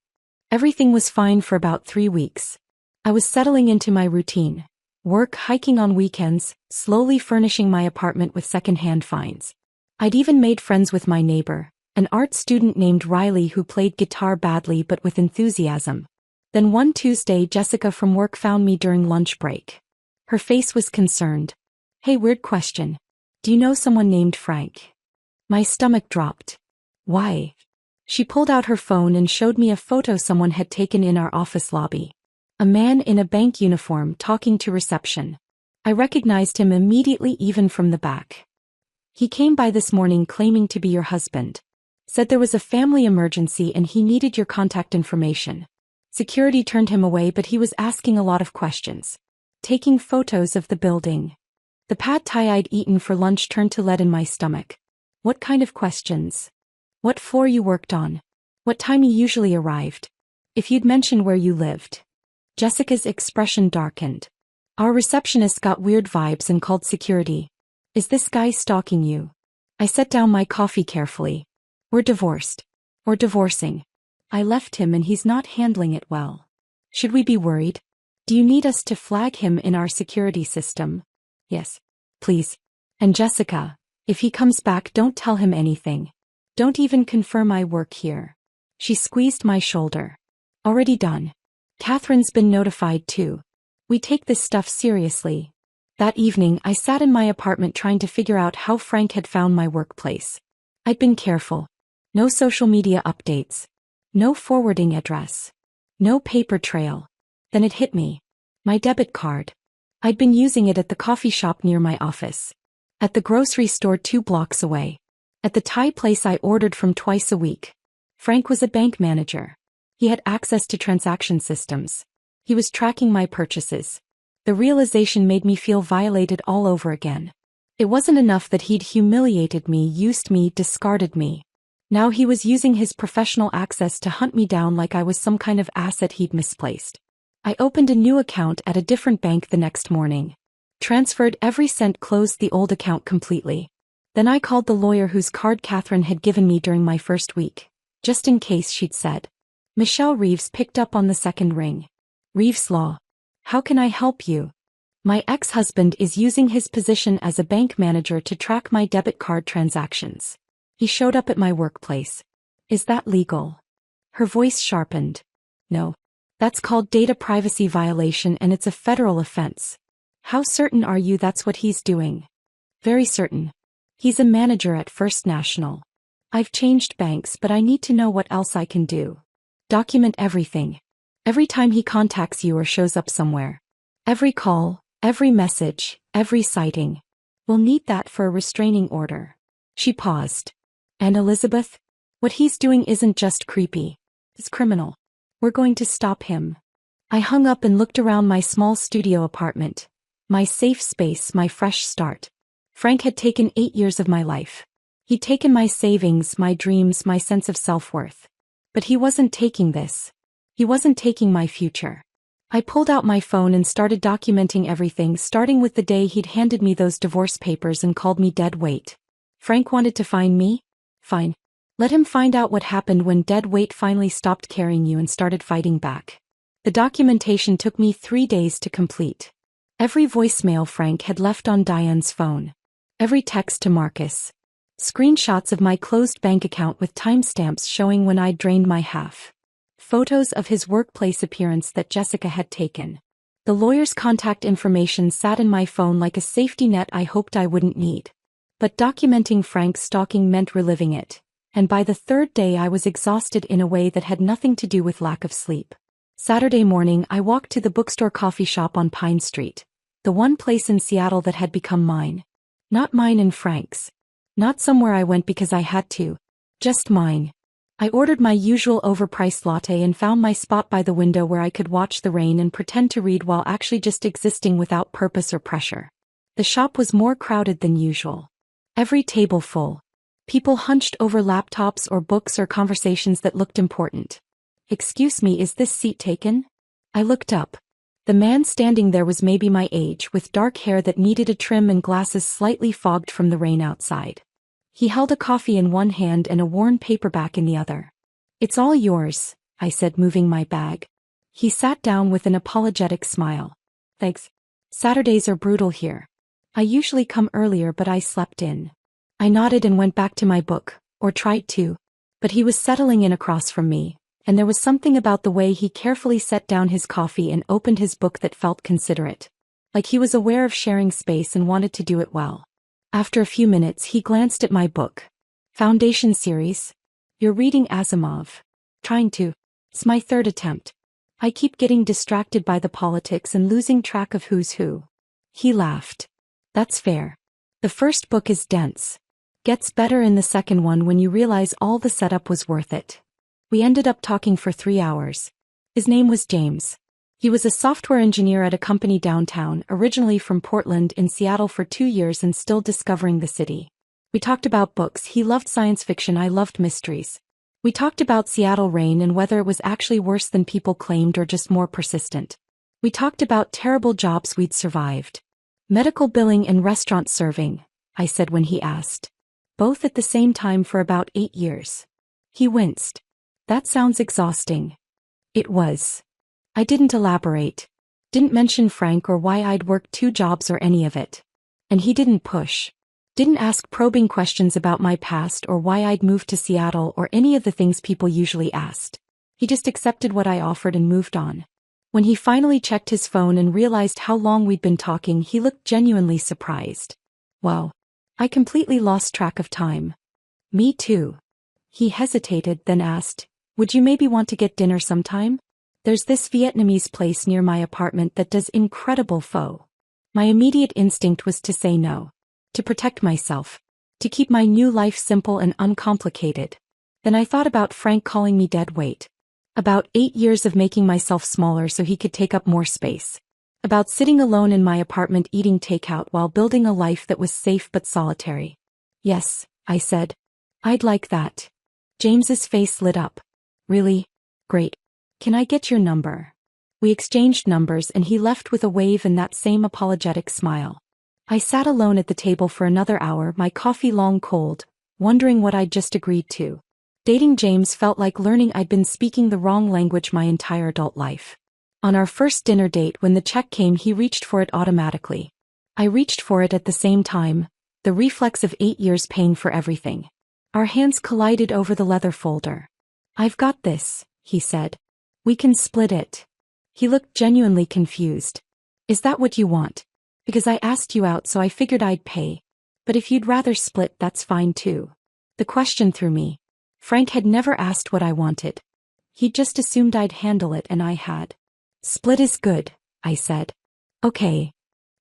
Everything was fine for about 3 weeks. I was settling into my routine. Work, hiking on weekends, slowly furnishing my apartment with second-hand finds. I'd even made friends with my neighbor, an art student named Riley who played guitar badly but with enthusiasm. Then one Tuesday, Jessica from work found me during lunch break. Her face was concerned. Hey, weird question. Do you know someone named Frank? My stomach dropped. Why? She pulled out her phone and showed me a photo someone had taken in our office lobby. A man in a bank uniform talking to reception. I recognized him immediately even from the back. He came by this morning claiming to be your husband. Said there was a family emergency and he needed your contact information. Security turned him away, but he was asking a lot of questions. Taking photos of the building. The pad thai I'd eaten for lunch turned to lead in my stomach. What kind of questions? What floor you worked on? What time you usually arrived? If you'd mentioned where you lived. Jessica's expression darkened. Our receptionist got weird vibes and called security. Is this guy stalking you? I set down my coffee carefully. We're divorced. Or divorcing. I left him and he's not handling it well. Should we be worried? Do you need us to flag him in our security system? Yes. Please. And Jessica, if he comes back, don't tell him anything. Don't even confirm I work here. She squeezed my shoulder. Already done. Catherine's been notified too. We take this stuff seriously. That evening, I sat in my apartment trying to figure out how Frank had found my workplace. I'd been careful. No social media updates. No forwarding address. No paper trail. Then it hit me. My debit card. I'd been using it at the coffee shop near my office. At the grocery store 2 blocks away. At the Thai place I ordered from twice a week. Frank was a bank manager. He had access to transaction systems. He was tracking my purchases. The realization made me feel violated all over again. It wasn't enough that he'd humiliated me, used me, discarded me. Now he was using his professional access to hunt me down like I was some kind of asset he'd misplaced. I opened a new account at a different bank the next morning. Transferred every cent, closed the old account completely. Then I called the lawyer whose card Catherine had given me during my first week. Just in case, she'd said. Michelle Reeves picked up on the second ring. Reeves Law. How can I help you? My ex-husband is using his position as a bank manager to track my debit card transactions. He showed up at my workplace. Is that legal? Her voice sharpened. No. That's called data privacy violation and it's a federal offense. How certain are you that's what he's doing? Very certain. He's a manager at First National. I've changed banks, but I need to know what else I can do. Document everything. Every time he contacts you or shows up somewhere. Every call, every message, every sighting. We'll need that for a restraining order. She paused. And Elizabeth? What he's doing isn't just creepy. It's criminal. We're going to stop him. I hung up and looked around my small studio apartment. My safe space, my fresh start. Frank had taken 8 years of my life. He'd taken my savings, my dreams, my sense of self-worth. But he wasn't taking this. He wasn't taking my future. I pulled out my phone and started documenting everything, starting with the day he'd handed me those divorce papers and called me dead weight. Frank wanted to find me? Fine. Let him find out what happened when dead weight finally stopped carrying you and started fighting back. The documentation took me 3 days to complete. Every voicemail Frank had left on Diane's phone. Every text to Marcus. Screenshots of my closed bank account with timestamps showing when I'd drained my half. Photos of his workplace appearance that Jessica had taken. The lawyer's contact information sat in my phone like a safety net I hoped I wouldn't need. But documenting Frank's stalking meant reliving it. And by the 3rd day I was exhausted in a way that had nothing to do with lack of sleep. Saturday morning I walked to the bookstore coffee shop on Pine Street. The one place in Seattle that had become mine. Not mine and Frank's. Not somewhere I went because I had to. Just mine. I ordered my usual overpriced latte and found my spot by the window where I could watch the rain and pretend to read while actually just existing without purpose or pressure. The shop was more crowded than usual. Every table full. People hunched over laptops or books or conversations that looked important. "Excuse me, is this seat taken?" I looked up. The man standing there was maybe my age, with dark hair that needed a trim and glasses slightly fogged from the rain outside. He held a coffee in one hand and a worn paperback in the other. "It's all yours," I said, moving my bag. He sat down with an apologetic smile. "Thanks. Saturdays are brutal here. I usually come earlier but I slept in." I nodded and went back to my book, or tried to. But he was settling in across from me. And there was something about the way he carefully set down his coffee and opened his book that felt considerate. Like he was aware of sharing space and wanted to do it well. After a few minutes he glanced at my book. "Foundation series? You're reading Asimov." "Trying to. It's my 3rd attempt. I keep getting distracted by the politics and losing track of who's who." He laughed. "That's fair. The first book is dense. Gets better in the second one when you realize all the setup was worth it." We ended up talking for 3 hours. His name was James. He was a software engineer at a company downtown, originally from Portland, in Seattle for 2 years and still discovering the city. We talked about books. He loved science fiction, I loved mysteries. We talked about Seattle rain and whether it was actually worse than people claimed or just more persistent. We talked about terrible jobs we'd survived. "Medical billing and restaurant serving," I said when he asked. "Both at the same time for about 8 years. He winced. "That sounds exhausting." It was. I didn't elaborate. Didn't mention Frank or why I'd worked 2 jobs or any of it. And he didn't push. Didn't ask probing questions about my past or why I'd moved to Seattle or any of the things people usually asked. He just accepted what I offered and moved on. When he finally checked his phone and realized how long we'd been talking, he looked genuinely surprised. "Wow. I completely lost track of time." "Me too." He hesitated, then asked, "Would you maybe want to get dinner sometime? There's this Vietnamese place near my apartment that does incredible pho." My immediate instinct was to say no. To protect myself. To keep my new life simple and uncomplicated. Then I thought about Frank calling me dead weight. About 8 years of making myself smaller so he could take up more space. About sitting alone in my apartment eating takeout while building a life that was safe but solitary. "Yes," I said. "I'd like that." James's face lit up. "Really? Great. Can I get your number?" We exchanged numbers and he left with a wave and that same apologetic smile. I sat alone at the table for another hour, my coffee long cold, wondering what I'd just agreed to. Dating James felt like learning I'd been speaking the wrong language my entire adult life. On our first dinner date, when the check came, he reached for it automatically. I reached for it at the same time, the reflex of 8 years paying for everything. Our hands collided over the leather folder. "I've got this," he said. "We can split it." He looked genuinely confused. "Is that what you want? Because I asked you out so I figured I'd pay. But if you'd rather split, that's fine too." The question threw me. Frank had never asked what I wanted. He'd just assumed I'd handle it, and I had. "Split is good," I said. "Okay."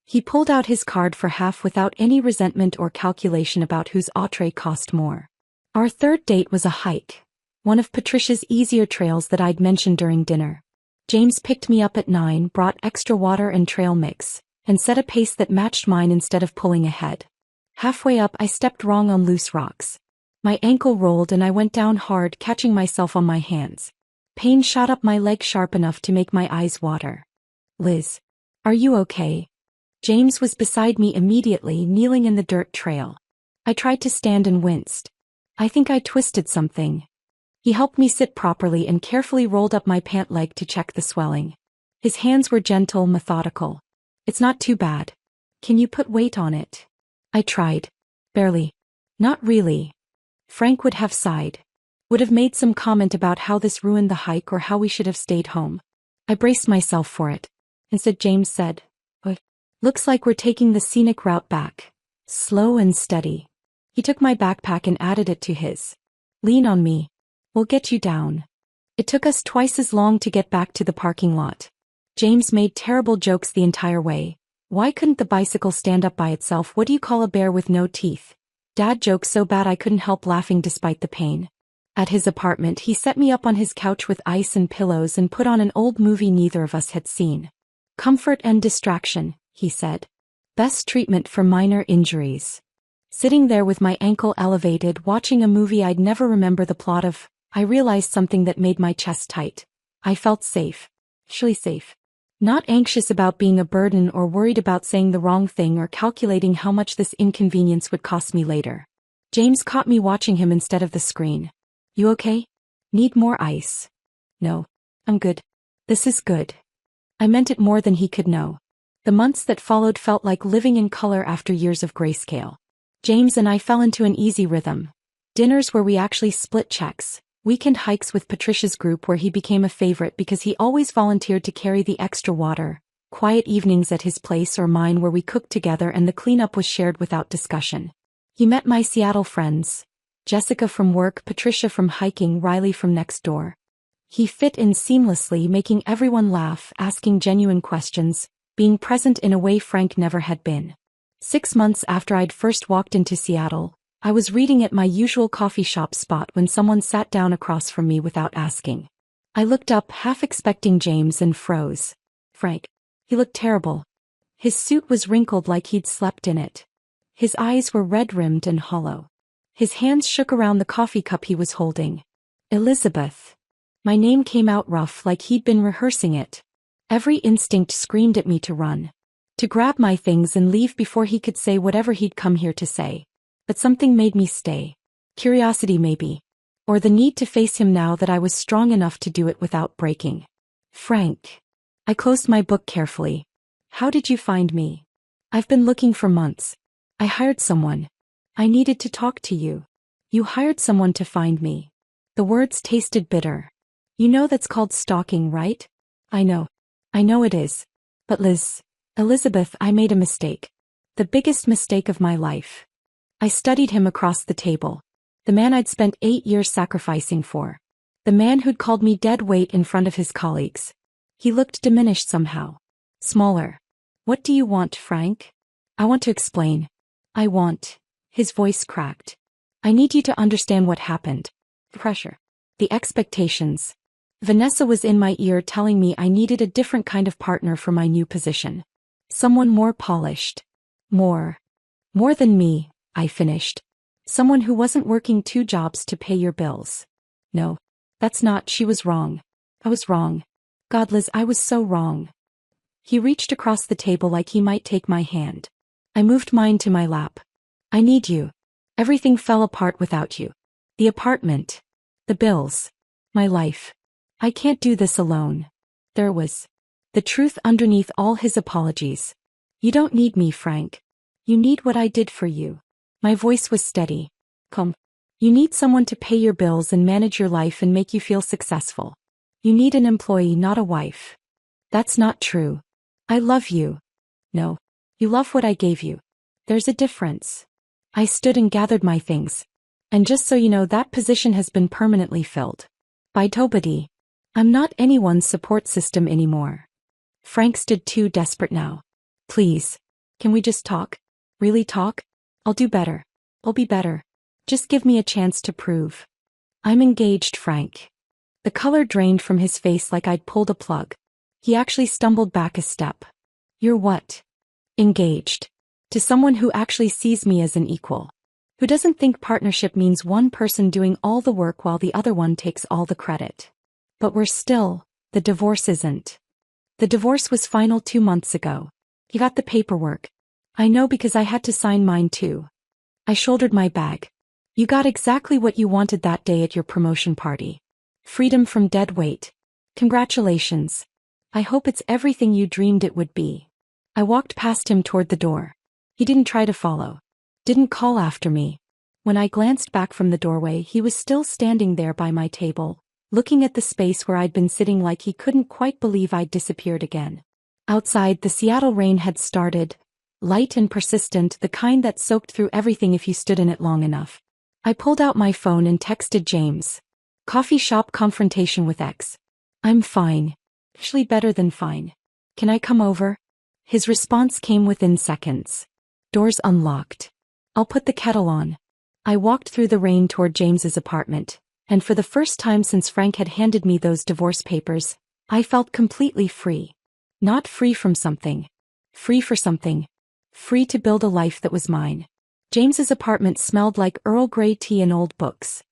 He pulled out his card for half without any resentment or calculation about whose entree cost more. Our third date was a hike. One of Patricia's easier trails that I'd mentioned during dinner. James picked me up at 9, brought extra water and trail mix, and set a pace that matched mine instead of pulling ahead. Halfway up I stepped wrong on loose rocks. My ankle rolled and I went down hard, catching myself on my hands. Pain shot up my leg sharp enough to make my eyes water. Liz, are you okay? James was beside me immediately, kneeling in the dirt trail. I tried to stand and winced. I think I twisted something. He helped me sit properly and carefully rolled up my pant leg to check the swelling. His hands were gentle, methodical. It's not too bad. Can you put weight on it? I tried. Barely. Not really. Frank would have sighed. Would have made some comment about how this ruined the hike or how we should have stayed home. I braced myself for it. Instead, James said, looks like we're taking the scenic route back. Slow and steady. He took my backpack and added it to his. Lean on me. We'll get you down. It took us twice as long to get back to the parking lot. James made terrible jokes the entire way. Why couldn't the bicycle stand up by itself? What do you call a bear with no teeth? Dad joked so bad I couldn't help laughing despite the pain. At his apartment, he set me up on his couch with ice and pillows and put on an old movie neither of us had seen. Comfort and distraction, he said. Best treatment for minor injuries. Sitting there with my ankle elevated, watching a movie I'd never remember the plot of, I realized something that made my chest tight. I felt safe. Actually safe. Not anxious about being a burden or worried about saying the wrong thing or calculating how much this inconvenience would cost me later. James caught me watching him instead of the screen. You okay? Need more ice? No. I'm good. This is good. I meant it more than he could know. The months that followed felt like living in color after years of grayscale. James and I fell into an easy rhythm. Dinners where we actually split checks. Weekend hikes with Patricia's group where he became a favorite because he always volunteered to carry the extra water. Quiet evenings at his place or mine where we cooked together and the cleanup was shared without discussion. He met my Seattle friends. Jessica from work, Patricia from hiking, Riley from next door. He fit in seamlessly, making everyone laugh, asking genuine questions, being present in a way Frank never had been. 6 months after I'd first walked into Seattle, I was reading at my usual coffee shop spot when someone sat down across from me without asking. I looked up, half expecting James, and froze. Frank. He looked terrible. His suit was wrinkled like he'd slept in it. His eyes were red-rimmed and hollow. His hands shook around the coffee cup he was holding. Elizabeth. My name came out rough like he'd been rehearsing it. Every instinct screamed at me to run. To grab my things and leave before he could say whatever he'd come here to say. But something made me stay. Curiosity maybe. Or the need to face him now that I was strong enough to do it without breaking. Frank. I closed my book carefully. How did you find me? I've been looking for months. I hired someone. I needed to talk to you. You hired someone to find me. The words tasted bitter. You know that's called stalking, right? I know. I know it is. But Elizabeth, I made a mistake. The biggest mistake of my life. I studied him across the table. The man I'd spent 8 years sacrificing for. The man who'd called me dead weight in front of his colleagues. He looked diminished somehow. Smaller. What do you want, Frank? I want to explain. I want. His voice cracked. I need you to understand what happened. The pressure. The expectations. Vanessa was in my ear telling me I needed a different kind of partner for my new position. Someone more polished. More than me. I finished. Someone who wasn't working 2 jobs to pay your bills. No. That's not. She was wrong. I was wrong. God, Liz, I was so wrong. He reached across the table like he might take my hand. I moved mine to my lap. I need you. Everything fell apart without you. The apartment. The bills. My life. I can't do this alone. There was the truth underneath all his apologies. You don't need me, Frank. You need what I did for you. My voice was steady. Come. You need someone to pay your bills and manage your life and make you feel successful. You need an employee, not a wife. That's not true. I love you. No. You love what I gave you. There's a difference. I stood and gathered my things. And just so you know, that position has been permanently filled. By Tobadi. I'm not anyone's support system anymore. Frank stood too desperate now. Please. Can we just talk? Really talk? I'll do better. I'll be better. Just give me a chance to prove. I'm engaged, Frank. The color drained from his face like I'd pulled a plug. He actually stumbled back a step. You're what? Engaged. To someone who actually sees me as an equal. Who doesn't think partnership means one person doing all the work while the other one takes all the credit. But the divorce isn't. The divorce was final 2 months ago. He got the paperwork. I know because I had to sign mine too. I shouldered my bag. You got exactly what you wanted that day at your promotion party. Freedom from dead weight. Congratulations. I hope it's everything you dreamed it would be. I walked past him toward the door. He didn't try to follow. Didn't call after me. When I glanced back from the doorway, he was still standing there by my table, looking at the space where I'd been sitting like he couldn't quite believe I'd disappeared again. Outside, the Seattle rain had started, light and persistent, the kind that soaked through everything if you stood in it long enough. I pulled out my phone and texted James. Coffee shop confrontation with ex. I'm fine. Actually better than fine. Can I come over? His response came within seconds. Doors unlocked. I'll put the kettle on. I walked through the rain toward James's apartment, and for the first time since Frank had handed me those divorce papers, I felt completely free. Not free from something. Free for something. Free to build a life that was mine. James's apartment smelled like Earl Grey tea and old books.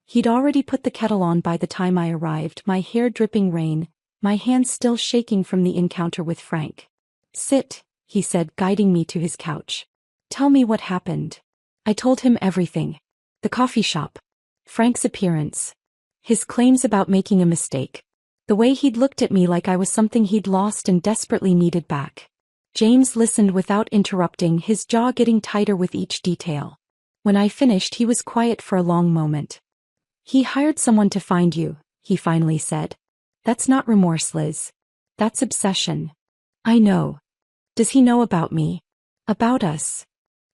He'd already put the kettle on by the time I arrived, my hair dripping rain, my hands still shaking from the encounter with Frank. Sit, he said, guiding me to his couch. Tell me what happened. I told him everything. The coffee shop. Frank's appearance. His claims about making a mistake. The way he'd looked at me like I was something he'd lost and desperately needed back. James listened without interrupting, his jaw getting tighter with each detail. When I finished, he was quiet for a long moment. He hired someone to find you, he finally said. That's not remorse, Liz. That's obsession. I know. Does he know about me? About us?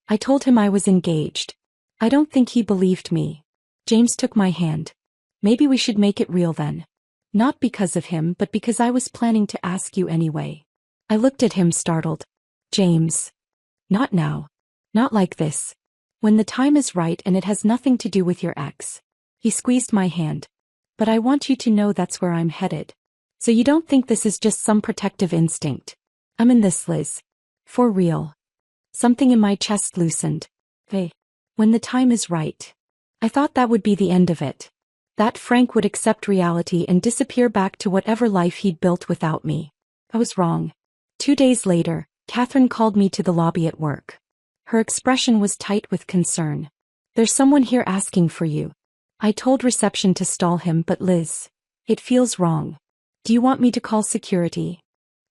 I told him I was engaged. I don't think he believed me. James took my hand. Maybe we should make it real then. Not because of him, but because I was planning to ask you anyway. I looked at him startled. James. Not now. Not like this. When the time is right and it has nothing to do with your ex. He squeezed my hand. But I want you to know that's where I'm headed. So you don't think this is just some protective instinct. I'm in this, Liz. For real. Something in my chest loosened. Hey. When the time is right. I thought that would be the end of it. That Frank would accept reality and disappear back to whatever life he'd built without me. I was wrong. 2 days later, Catherine called me to the lobby at work. Her expression was tight with concern. There's someone here asking for you. I told reception to stall him, but Liz, it feels wrong. Do you want me to call security?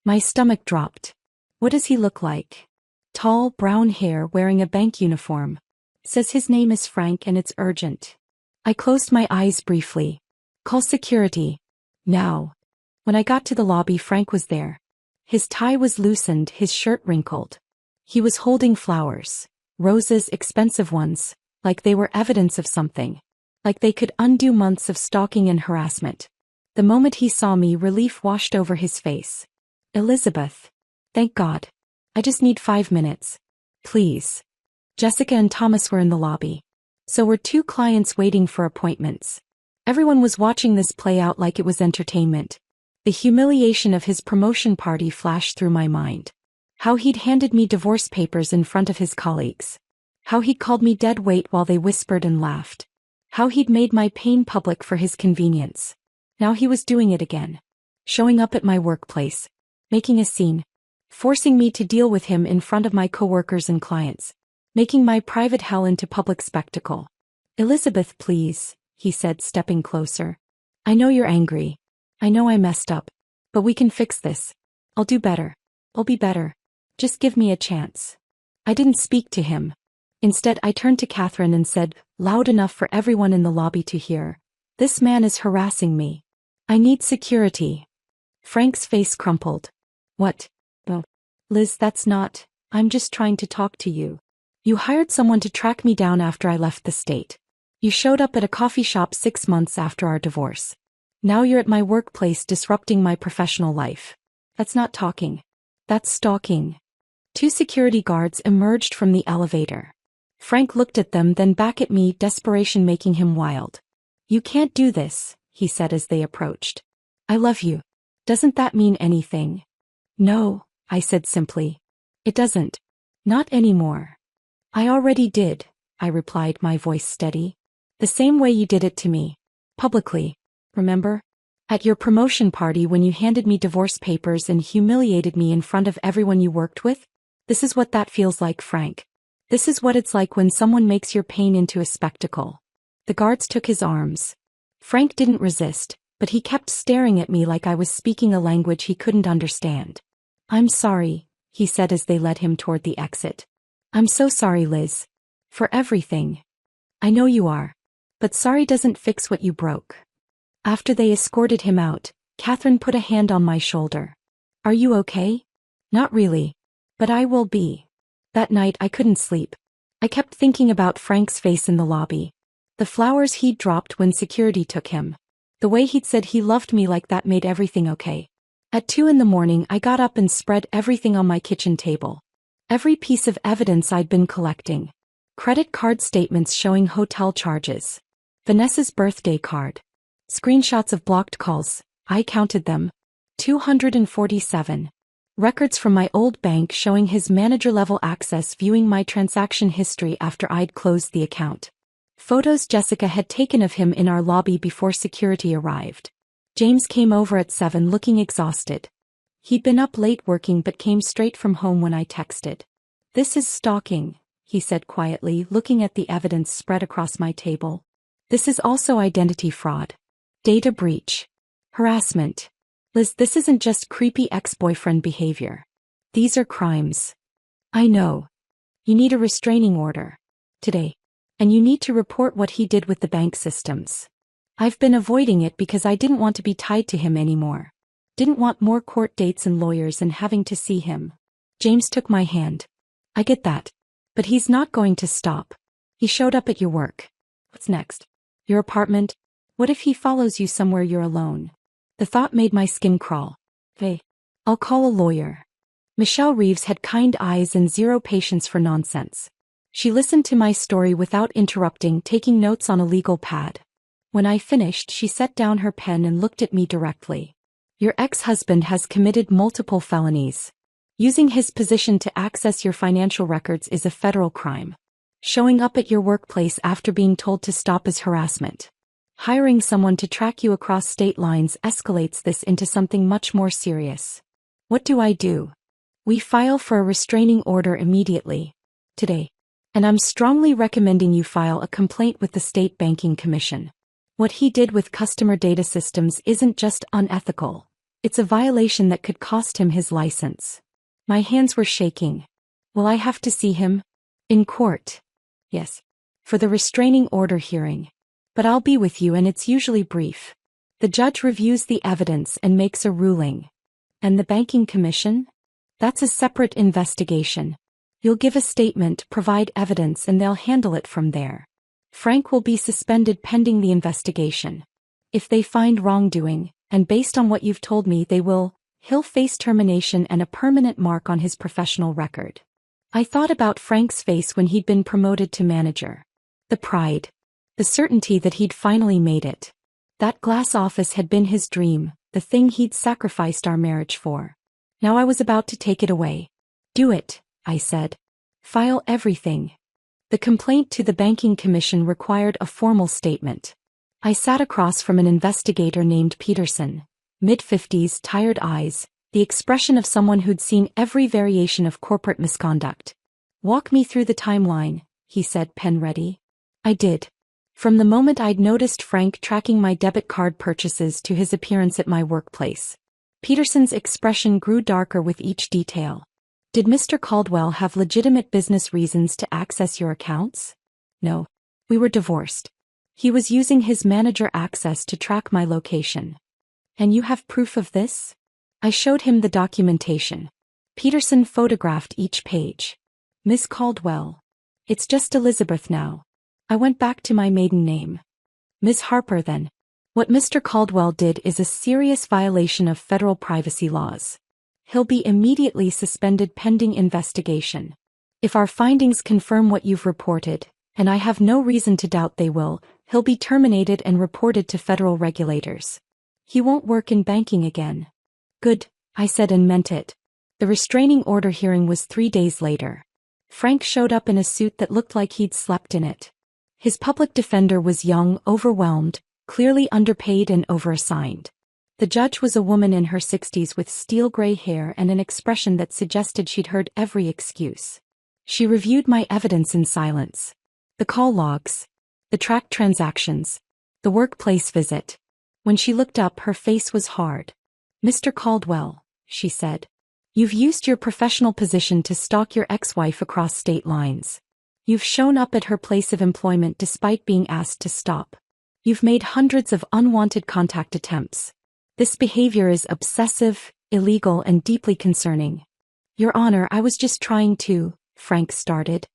My stomach dropped. What does he look like? Tall, brown hair, wearing a bank uniform. Says his name is Frank and it's urgent. I closed my eyes briefly. Call security. Now. When I got to the lobby, Frank was there. His tie was loosened, his shirt wrinkled. He was holding flowers. Roses, expensive ones, like they were evidence of something. Like they could undo months of stalking and harassment. The moment he saw me, relief washed over his face. Elizabeth. Thank God. I just need 5 minutes. Please. Jessica and Thomas were in the lobby. So were 2 clients waiting for appointments. Everyone was watching this play out like it was entertainment. The humiliation of his promotion party flashed through my mind. How he'd handed me divorce papers in front of his colleagues. How he'd called me dead weight while they whispered and laughed. How he'd made my pain public for his convenience. Now he was doing it again. Showing up at my workplace. Making a scene. Forcing me to deal with him in front of my coworkers and clients. Making my private hell into public spectacle. Elizabeth, please, he said, stepping closer. I know you're angry. I know I messed up. But we can fix this. I'll do better. I'll be better. Just give me a chance. I didn't speak to him. Instead, I turned to Catherine and said, loud enough for everyone in the lobby to hear. This man is harassing me. I need security. Frank's face crumpled. What? Oh. Liz, that's not. I'm just trying to talk to you. You hired someone to track me down after I left the state. You showed up at a coffee shop 6 months after our divorce. Now you're at my workplace disrupting my professional life. That's not talking. That's stalking. 2 security guards emerged from the elevator. Frank looked at them, then back at me, desperation making him wild. You can't do this, he he said as they approached. I love you. Doesn't that mean anything? No, I said simply. It doesn't. Not anymore. I already did, I replied, my voice steady. The same way you did it to me. Publicly. Remember? At your promotion party when you handed me divorce papers and humiliated me in front of everyone you worked with? This is what that feels like, Frank. This is what it's like when someone makes your pain into a spectacle. The guards took his arms. Frank didn't resist, but he kept staring at me like I was speaking a language he couldn't understand. I'm sorry, he said as they led him toward the exit. I'm so sorry, Liz. For everything. I know you are. But sorry doesn't fix what you broke. After they escorted him out, Catherine put a hand on my shoulder. Are you okay? Not really. But I will be. That night I couldn't sleep. I kept thinking about Frank's face in the lobby. The flowers he'd dropped when security took him. The way he'd said he loved me like that made everything okay. At 2 a.m, I got up and spread everything on my kitchen table. Every piece of evidence I'd been collecting. Credit card statements showing hotel charges. Vanessa's birthday card. Screenshots of blocked calls, I counted them. 247. Records from my old bank showing his manager-level access viewing my transaction history after I'd closed the account. Photos Jessica had taken of him in our lobby before security arrived. James came over at 7 looking exhausted. He'd been up late working but came straight from home when I texted. This is stalking, he said quietly, looking at the evidence spread across my table. This is also identity fraud. Data breach. Harassment. Liz, this isn't just creepy ex-boyfriend behavior. These are crimes. I know. You need a restraining order. Today. And you need to report what he did with the bank systems. I've been avoiding it because I didn't want to be tied to him anymore. Didn't want more court dates and lawyers and having to see him. James took my hand. I get that. But he's not going to stop. He showed up at your work. What's next? Your apartment? What if he follows you somewhere you're alone? The thought made my skin crawl. Hey, I'll call a lawyer. Michelle Reeves had kind eyes and zero patience for nonsense. She listened to my story without interrupting, taking notes on a legal pad. When I finished, she set down her pen and looked at me directly. Your ex-husband has committed multiple felonies. Using his position to access your financial records is a federal crime. Showing up at your workplace after being told to stop is harassment. Hiring someone to track you across state lines escalates this into something much more serious. What do? We file for a restraining order immediately. Today. And I'm strongly recommending you file a complaint with the State Banking Commission. What he did with customer data systems isn't just unethical. It's a violation that could cost him his license. My hands were shaking. Will I have to see him? In court. Yes. For the restraining order hearing. But I'll be with you and it's usually brief. The judge reviews the evidence and makes a ruling. And the Banking Commission? That's a separate investigation. You'll give a statement, provide evidence, and they'll handle it from there. Frank will be suspended pending the investigation. If they find wrongdoing, and based on what you've told me he'll face termination and a permanent mark on his professional record. I thought about Frank's face when he'd been promoted to manager. The pride. The certainty that he'd finally made it. That glass office had been his dream, the thing he'd sacrificed our marriage for. Now I was about to take it away. Do it, I said. File everything. The complaint to the Banking Commission required a formal statement. I sat across from an investigator named Peterson, mid-50s, tired eyes, the expression of someone who'd seen every variation of corporate misconduct. Walk me through the timeline, he said, pen ready. I did. From the moment I'd noticed Frank tracking my debit card purchases to his appearance at my workplace. Peterson's expression grew darker with each detail. Did Mr. Caldwell have legitimate business reasons to access your accounts? No. We were divorced. He was using his manager access to track my location. And you have proof of this? I showed him the documentation. Peterson photographed each page. Miss Caldwell. It's just Elizabeth now. I went back to my maiden name. Miss Harper then. What Mr. Caldwell did is a serious violation of federal privacy laws. He'll be immediately suspended pending investigation. If our findings confirm what you've reported, and I have no reason to doubt they will, He'll be terminated and reported to federal regulators. He won't work in banking again. Good, I said and meant it. The restraining order hearing was 3 days later. Frank showed up in a suit that looked like he'd slept in it. His public defender was young, overwhelmed, clearly underpaid and overassigned. The judge was a woman in her 60s with steel gray hair and an expression that suggested she'd heard every excuse. She reviewed my evidence in silence. The call logs, the tracked transactions, the workplace visit. When she looked up, her face was hard. "Mr. Caldwell," she said, "you've used your professional position to stalk your ex-wife across state lines. You've shown up at her place of employment despite being asked to stop. You've made hundreds of unwanted contact attempts. This behavior is obsessive, illegal, and deeply concerning." "Your Honor, I was just trying to," Frank started.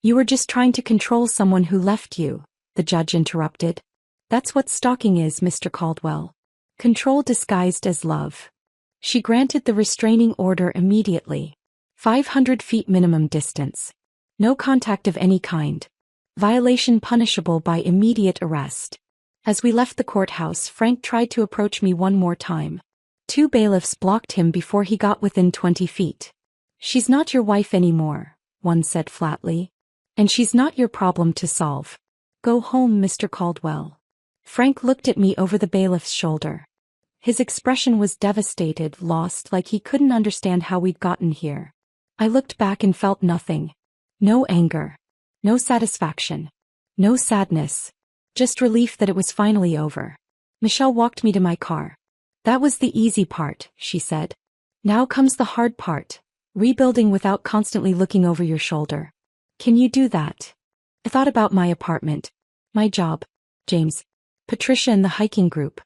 "You were just trying to control someone who left you," the judge interrupted. "That's what stalking is, Mr. Caldwell. Control disguised as love." She granted the restraining order immediately. 500 feet minimum distance. No contact of any kind. Violation punishable by immediate arrest. As we left the courthouse, Frank tried to approach me one more time. 2 bailiffs blocked him before he got within 20 feet. "She's not your wife anymore," one said flatly. "And she's not your problem to solve. Go home, Mr. Caldwell." Frank looked at me over the bailiff's shoulder. His expression was devastated, lost, like he couldn't understand how we'd gotten here. I looked back and felt nothing. No anger. No satisfaction. No sadness. Just relief that it was finally over. Michelle walked me to my car. "That was the easy part," she said. "Now comes the hard part. Rebuilding without constantly looking over your shoulder. Can you do that?" I thought about my apartment. My job. James. Patricia and the hiking group.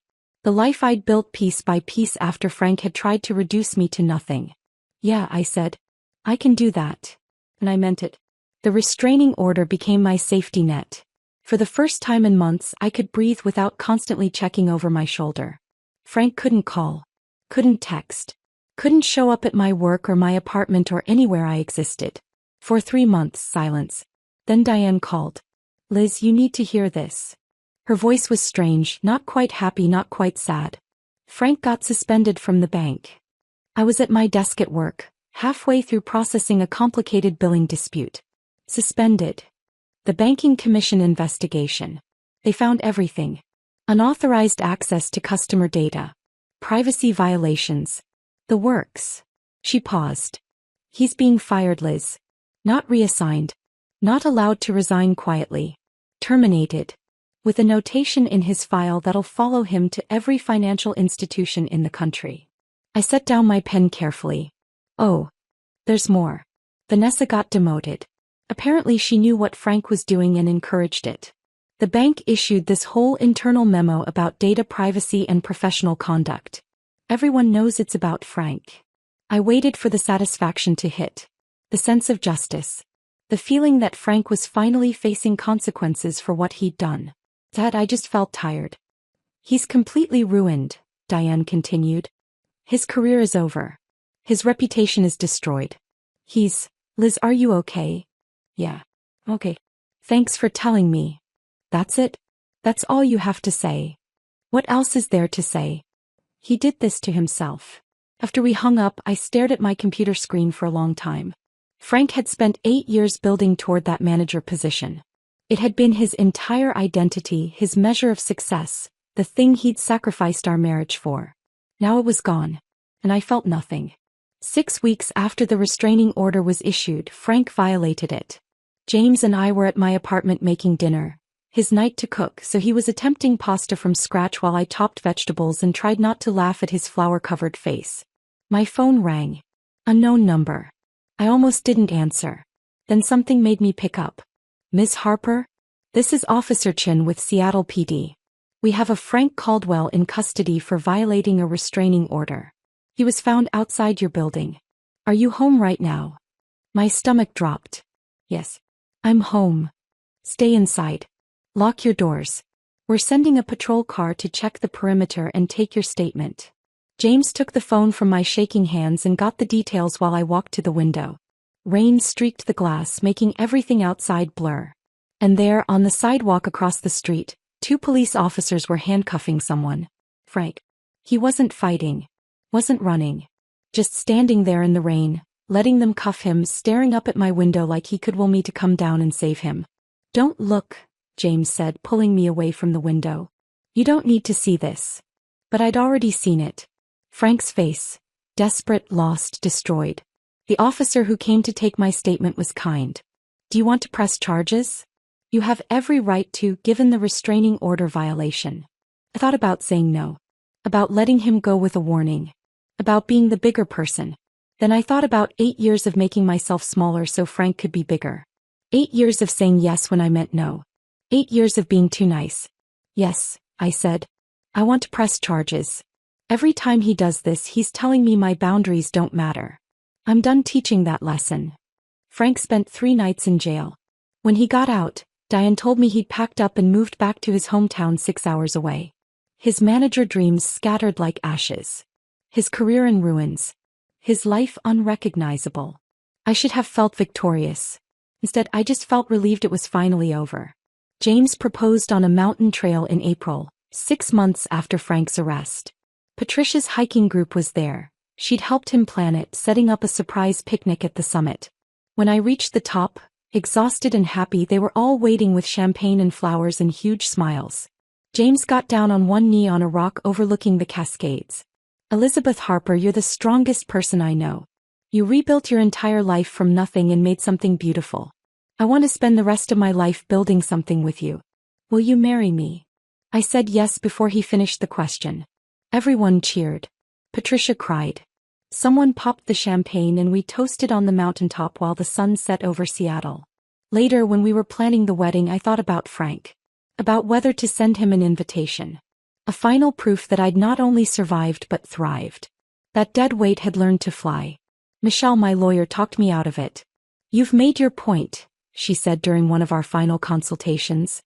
The life I'd built piece by piece after Frank had tried to reduce me to nothing. "Yeah," I said. "I can do that." And I meant it. The restraining order became my safety net. For the first time in months, I could breathe without constantly checking over my shoulder. Frank couldn't call. Couldn't text. Couldn't show up at my work or my apartment or anywhere I existed. For 3 months, silence. Then Diane called. "Liz, you need to hear this." Her voice was strange, not quite happy, not quite sad. "Frank got suspended from the bank." I was at my desk at work, halfway through processing a complicated billing dispute. Suspended. The Banking Commission investigation. They found everything. Unauthorized access to customer data. Privacy violations. The works. She paused. "He's being fired, Liz. Not reassigned. Not allowed to resign quietly. Terminated. With a notation in his file that'll follow him to every financial institution in the country." I set down my pen carefully. "Oh. There's more. Vanessa got demoted. Apparently she knew what Frank was doing and encouraged it. The bank issued this whole internal memo about data privacy and professional conduct. Everyone knows it's about Frank." I waited for the satisfaction to hit. The sense of justice. The feeling that Frank was finally facing consequences for what he'd done. Dad, I just felt tired. "He's completely ruined," Diane continued. "His career is over. His reputation is destroyed. Liz, are you okay?" "Yeah. Okay. Thanks for telling me." "That's it? That's all you have to say? What else is there to say? He did this to himself." After we hung up, I stared at my computer screen for a long time. Frank had spent 8 years building toward that manager position. It had been his entire identity, his measure of success, the thing he'd sacrificed our marriage for. Now it was gone. And I felt nothing. 6 weeks after the restraining order was issued, Frank violated it. James and I were at my apartment making dinner. His night to cook, so he was attempting pasta from scratch while I chopped vegetables and tried not to laugh at his flour-covered face. My phone rang. Unknown number. I almost didn't answer. Then something made me pick up. "Ms. Harper? This is Officer Chin with Seattle PD. We have a Frank Caldwell in custody for violating a restraining order. He was found outside your building. Are you home right now?" My stomach dropped. "Yes. I'm home. Stay inside. Lock your doors. We're sending a patrol car to check the perimeter and take your statement." James took the phone from my shaking hands and got the details while I walked to the window. Rain streaked the glass, making everything outside blur. And there, on the sidewalk across the street, 2 police officers were handcuffing someone. Frank. He wasn't fighting. Wasn't running. Just standing there in the rain, letting them cuff him, staring up at my window like he could will me to come down and save him. "Don't look," James said, pulling me away from the window. "You don't need to see this." But I'd already seen it. Frank's face. Desperate, lost, destroyed. The officer who came to take my statement was kind. "Do you want to press charges?" "You have every right to, given the restraining order violation." I thought about saying no. About letting him go with a warning. About being the bigger person. Then I thought about 8 years of making myself smaller so Frank could be bigger. 8 years of saying yes when I meant no. 8 years of being too nice. "Yes," I said. "I want to press charges. Every time he does this, he's telling me my boundaries don't matter. I'm done teaching that lesson." Frank spent 3 nights in jail. When he got out, Diane told me he'd packed up and moved back to his hometown 6 hours away. His manager dreams scattered like ashes. His career in ruins. His life unrecognizable. I should have felt victorious. Instead, I just felt relieved it was finally over. James proposed on a mountain trail in April, 6 months after Frank's arrest. Patricia's hiking group was there. She'd helped him plan it, setting up a surprise picnic at the summit. When I reached the top, exhausted and happy, they were all waiting with champagne and flowers and huge smiles. James got down on one knee on a rock overlooking the Cascades. "Elizabeth Harper, you're the strongest person I know. You rebuilt your entire life from nothing and made something beautiful. I want to spend the rest of my life building something with you. Will you marry me?" I said yes before he finished the question. Everyone cheered. Patricia cried. Someone popped the champagne and we toasted on the mountaintop while the sun set over Seattle. Later, when we were planning the wedding, I thought about Frank. About whether to send him an invitation. A final proof that I'd not only survived but thrived. That dead weight had learned to fly. Michelle, my lawyer, talked me out of it. "You've made your point," she said during one of our final consultations.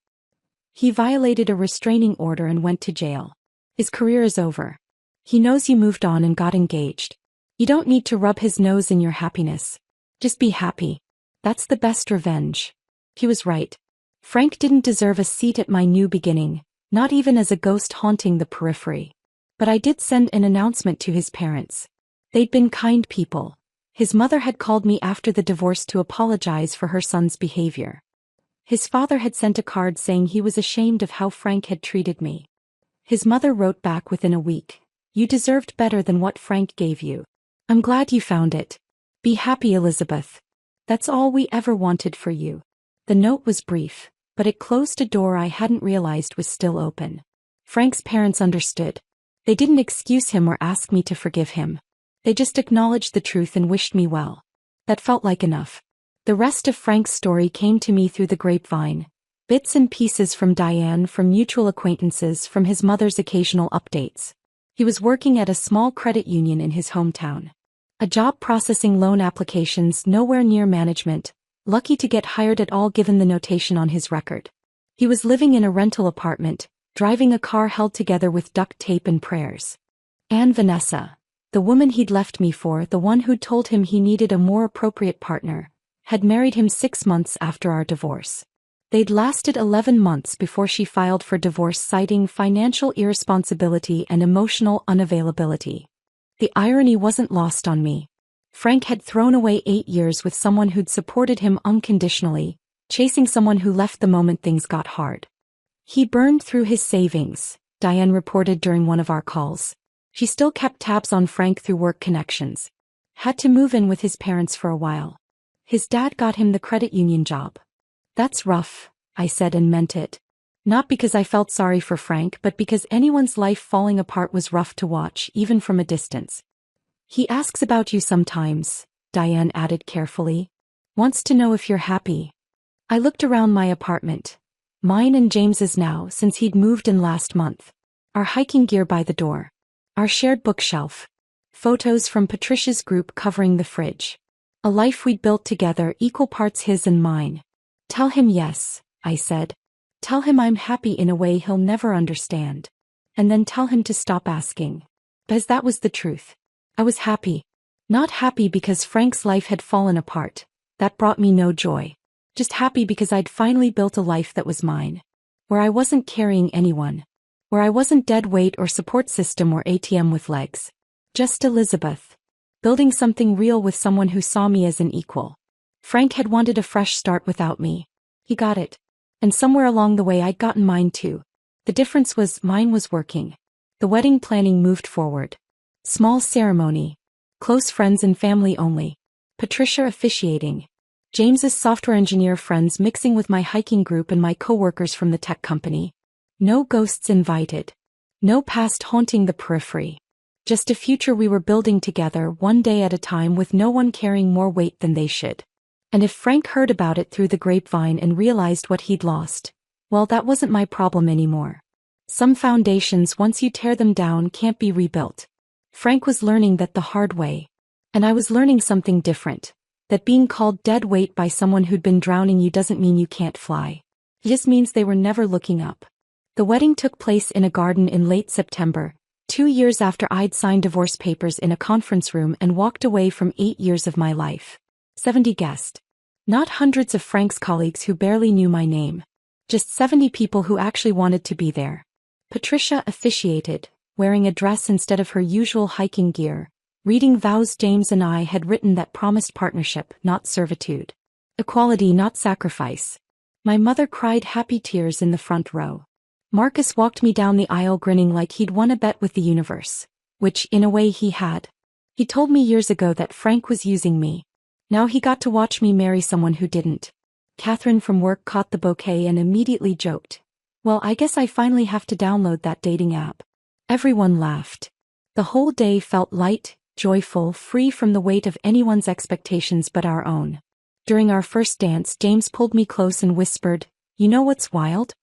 "He violated a restraining order and went to jail. His career is over. He knows you moved on and got engaged. You don't need to rub his nose in your happiness. Just be happy. That's the best revenge." He was right. Frank didn't deserve a seat at my new beginning, not even as a ghost haunting the periphery. But I did send an announcement to his parents. They'd been kind people. His mother had called me after the divorce to apologize for her son's behavior. His father had sent a card saying he was ashamed of how Frank had treated me. His mother wrote back within a week, "You deserved better than what Frank gave you. I'm glad you found it. Be happy, Elizabeth. That's all we ever wanted for you." The note was brief, but it closed a door I hadn't realized was still open. Frank's parents understood. They didn't excuse him or ask me to forgive him. They just acknowledged the truth and wished me well. That felt like enough. The rest of Frank's story came to me through the grapevine. Bits and pieces from Diane, from mutual acquaintances, from his mother's occasional updates. He was working at a small credit union in his hometown. A job processing loan applications, nowhere near management, lucky to get hired at all given the notation on his record. He was living in a rental apartment, driving a car held together with duct tape and prayers. And Vanessa, the woman he'd left me for, the one who'd told him he needed a more appropriate partner, had married him 6 months after our divorce. They'd lasted 11 months before she filed for divorce, citing financial irresponsibility and emotional unavailability. The irony wasn't lost on me. Frank had thrown away 8 years with someone who'd supported him unconditionally, chasing someone who left the moment things got hard. He burned through his savings, Diane reported during one of our calls. She still kept tabs on Frank through work connections. Had to move in with his parents for a while. His dad got him the credit union job. "That's rough," I said and meant it. Not because I felt sorry for Frank, but because anyone's life falling apart was rough to watch, even from a distance. "He asks about you sometimes," Diane added carefully. "Wants to know if you're happy." I looked around my apartment. Mine and James's now, since he'd moved in last month. Our hiking gear by the door. Our shared bookshelf. Photos from Patricia's group covering the fridge. A life we'd built together, equal parts his and mine. "Tell him yes," I said. "Tell him I'm happy in a way he'll never understand. And then tell him to stop asking." Because that was the truth. I was happy. Not happy because Frank's life had fallen apart. That brought me no joy. Just happy because I'd finally built a life that was mine. where I wasn't carrying anyone, where I wasn't dead weight or support system or ATM with legs. Just Elizabeth. Building something real with someone who saw me as an equal. Frank had wanted a fresh start without me. He got it. And somewhere along the way I'd gotten mine too. The difference was mine was working. The wedding planning moved forward. Small ceremony. Close friends and family only. Patricia officiating. James's software engineer friends mixing with my hiking group and my co-workers from the tech company. No ghosts invited. No past haunting the periphery. Just a future we were building together one day at a time with no one carrying more weight than they should. And if Frank heard about it through the grapevine and realized what he'd lost, well, that wasn't my problem anymore. Some foundations, once you tear them down, can't be rebuilt. Frank was learning that the hard way. And I was learning something different. That being called dead weight by someone who'd been drowning you doesn't mean you can't fly. It just means they were never looking up. The wedding took place in a garden in late September, 2 years after I'd signed divorce papers in a conference room and walked away from 8 years of my life. 70 guests. Not hundreds of Frank's colleagues who barely knew my name. Just 70 people who actually wanted to be there. Patricia officiated, wearing a dress instead of her usual hiking gear, reading vows James and I had written that promised partnership, not servitude. Equality, not sacrifice. My mother cried happy tears in the front row. Marcus walked me down the aisle grinning like he'd won a bet with the universe, which, in a way, he had. He told me years ago that Frank was using me. Now he got to watch me marry someone who didn't. Catherine from work caught the bouquet and immediately joked. Well, I guess I finally have to download that dating app. Everyone laughed. The whole day felt light, joyful, free from the weight of anyone's expectations but our own. During our first dance, James pulled me close and whispered, "You know what's wild?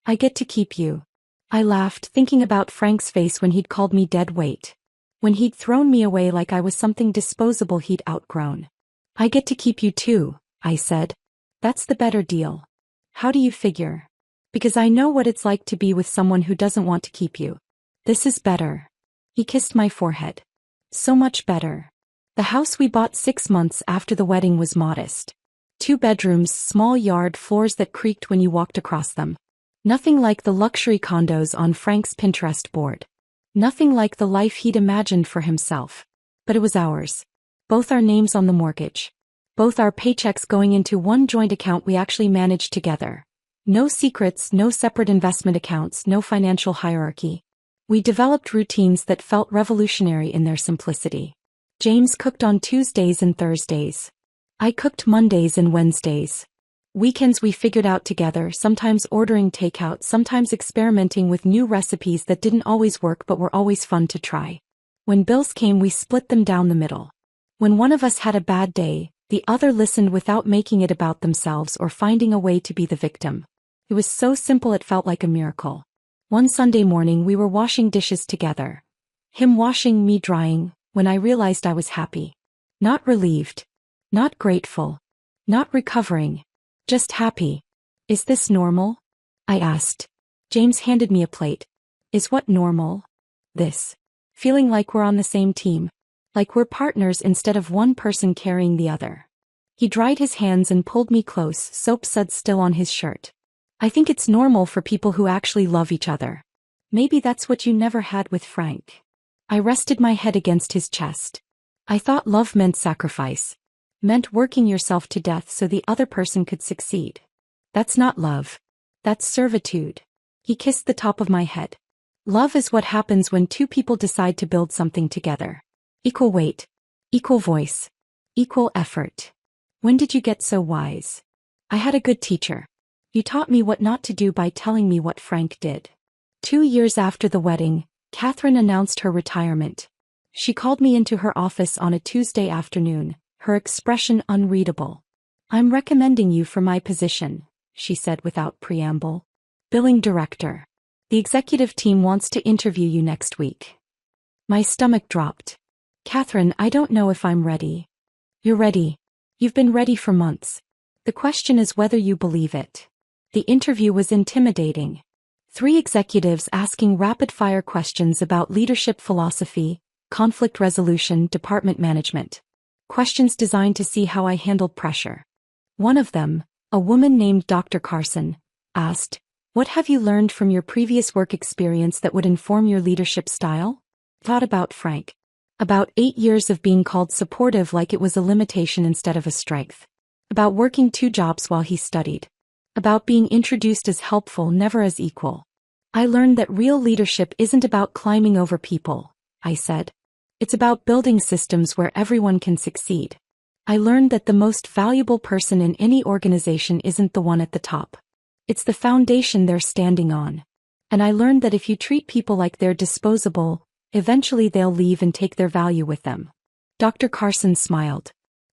I get to keep you." I laughed, thinking about Frank's face when he'd called me dead weight. When he'd thrown me away like I was something disposable he'd outgrown. "I get to keep you too," I said. "That's the better deal." "How do you figure?" "Because I know what it's like to be with someone who doesn't want to keep you. This is better." He kissed my forehead. "So much better." The house we bought 6 months after the wedding was modest. 2 bedrooms, small yard, floors that creaked when you walked across them. Nothing like the luxury condos on Frank's Pinterest board. Nothing like the life he'd imagined for himself. But it was ours. Both our names on the mortgage. Both our paychecks going into one joint account we actually managed together. No secrets, no separate investment accounts, no financial hierarchy. We developed routines that felt revolutionary in their simplicity. James cooked on Tuesdays and Thursdays. I cooked Mondays and Wednesdays. Weekends we figured out together, sometimes ordering takeout, sometimes experimenting with new recipes that didn't always work but were always fun to try. When bills came, we split them down the middle. When one of us had a bad day, the other listened without making it about themselves or finding a way to be the victim. It was so simple it felt like a miracle. One Sunday morning we were washing dishes together. Him washing, me drying, when I realized I was happy. Not relieved. Not grateful. Not recovering. Just happy. "Is this normal?" I asked. James handed me a plate. "Is what normal?" "This. Feeling like we're on the same team. Like we're partners instead of one person carrying the other." He dried his hands and pulled me close, soap suds still on his shirt. "I think it's normal for people who actually love each other. Maybe that's what you never had with Frank." I rested my head against his chest. I thought love meant sacrifice. Meant working yourself to death so the other person could succeed. That's not love. That's servitude. He kissed the top of my head. Love is what happens when 2 people decide to build something together. Equal weight. Equal voice. Equal effort. When did you get so wise? I had a good teacher. You taught me what not to do by telling me what Frank did. 2 years after the wedding, Catherine announced her retirement. She called me into her office on a Tuesday afternoon, her expression unreadable. "I'm recommending you for my position," she said without preamble. "Billing director. The executive team wants to interview you next week." My stomach dropped. "Catherine, I don't know if I'm ready." "You're ready. You've been ready for months. The question is whether you believe it." The interview was intimidating. 3 executives asking rapid-fire questions about leadership philosophy, conflict resolution, department management. Questions designed to see how I handled pressure. One of them, a woman named Dr. Carson, asked, What have you learned from your previous work experience that would inform your leadership style? Thought about Frank. About 8 years of being called supportive like it was a limitation instead of a strength. About working 2 jobs while he studied. About being introduced as helpful, never as equal. I learned that real leadership isn't about climbing over people, I said. It's about building systems where everyone can succeed. I learned that the most valuable person in any organization isn't the one at the top. It's the foundation they're standing on. And I learned that if you treat people like they're disposable, eventually they'll leave and take their value with them. Dr. Carson smiled.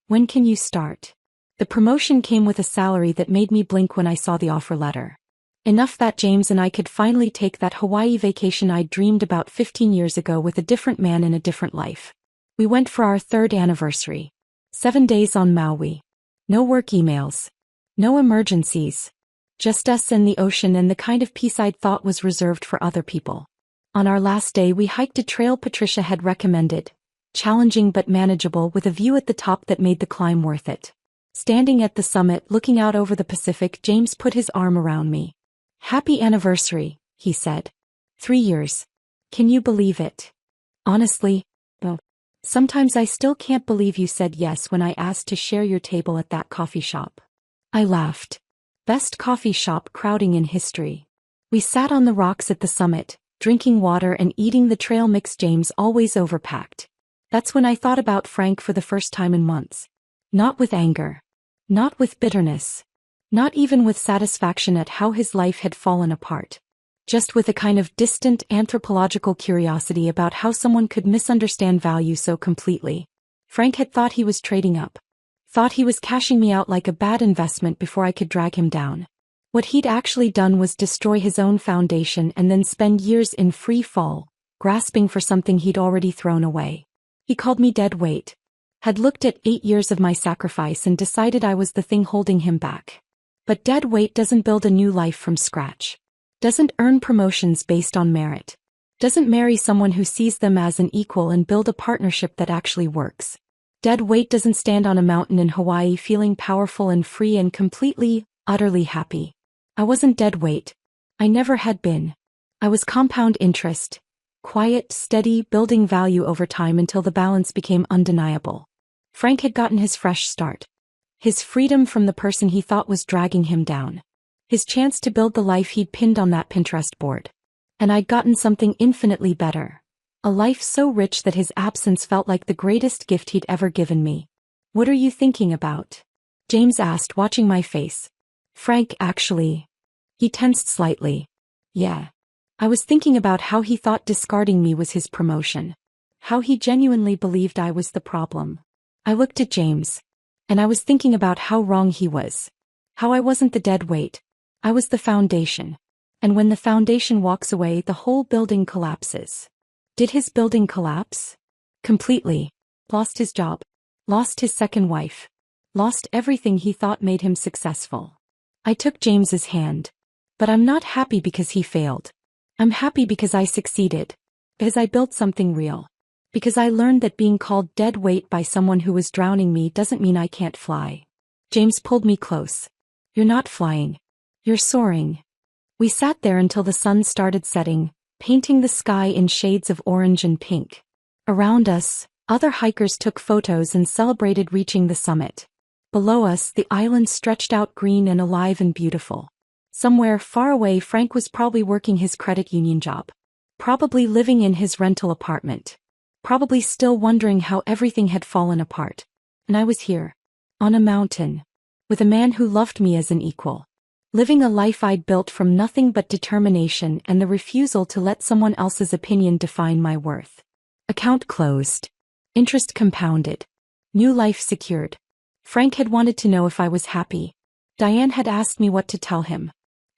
When can you start? The promotion came with a salary that made me blink when I saw the offer letter. Enough that James and I could finally take that Hawaii vacation I'd dreamed about 15 years ago with a different man in a different life. We went for our 3rd anniversary. 7 days on Maui. No work emails. No emergencies. Just us and the ocean and the kind of peace I'd thought was reserved for other people. On our last day we hiked a trail Patricia had recommended. Challenging but manageable with a view at the top that made the climb worth it. Standing at the summit looking out over the Pacific, James put his arm around me. Happy anniversary, he said. 3 years. Can you believe it? Honestly, well, sometimes I still can't believe you said yes when I asked to share your table at that coffee shop. I laughed. Best coffee shop crowding in history. We sat on the rocks at the summit, drinking water and eating the trail mix James always overpacked. That's when I thought about Frank for the first time in months. Not with anger. Not with bitterness. Not even with satisfaction at how his life had fallen apart. Just with a kind of distant anthropological curiosity about how someone could misunderstand value so completely. Frank had thought he was trading up. Thought he was cashing me out like a bad investment before I could drag him down. What he'd actually done was destroy his own foundation and then spend years in free fall, grasping for something he'd already thrown away. He called me dead weight. Had looked at 8 years of my sacrifice and decided I was the thing holding him back. But dead weight doesn't build a new life from scratch. Doesn't earn promotions based on merit. Doesn't marry someone who sees them as an equal and build a partnership that actually works. Dead weight doesn't stand on a mountain in Hawaii feeling powerful and free and completely, utterly happy. I wasn't dead weight. I never had been. I was compound interest. Quiet, steady, building value over time until the balance became undeniable. Frank had gotten his fresh start. His freedom from the person he thought was dragging him down. His chance to build the life he'd pinned on that Pinterest board. And I'd gotten something infinitely better. A life so rich that his absence felt like the greatest gift he'd ever given me. What are you thinking about? James asked, watching my face. Frank, actually. He tensed slightly. Yeah. I was thinking about how he thought discarding me was his promotion. How he genuinely believed I was the problem. I looked at James. And I was thinking about how wrong he was. How I wasn't the dead weight. I was the foundation. And when the foundation walks away, the whole building collapses. Did his building collapse? Completely. Lost his job. Lost his second wife. Lost everything he thought made him successful. I took James's hand. But I'm not happy because he failed. I'm happy because I succeeded. Because I built something real. Because I learned that being called dead weight by someone who was drowning me doesn't mean I can't fly. James pulled me close. You're not flying. You're soaring. We sat there until the sun started setting, painting the sky in shades of orange and pink. Around us, other hikers took photos and celebrated reaching the summit. Below us, the island stretched out green and alive and beautiful. Somewhere far away, Frank was probably working his credit union job. Probably living in his rental apartment. Probably still wondering how everything had fallen apart. And I was here. On a mountain. With a man who loved me as an equal. Living a life I'd built from nothing but determination and the refusal to let someone else's opinion define my worth. Account closed. Interest compounded. New life secured. Frank had wanted to know if I was happy. Diane had asked me what to tell him.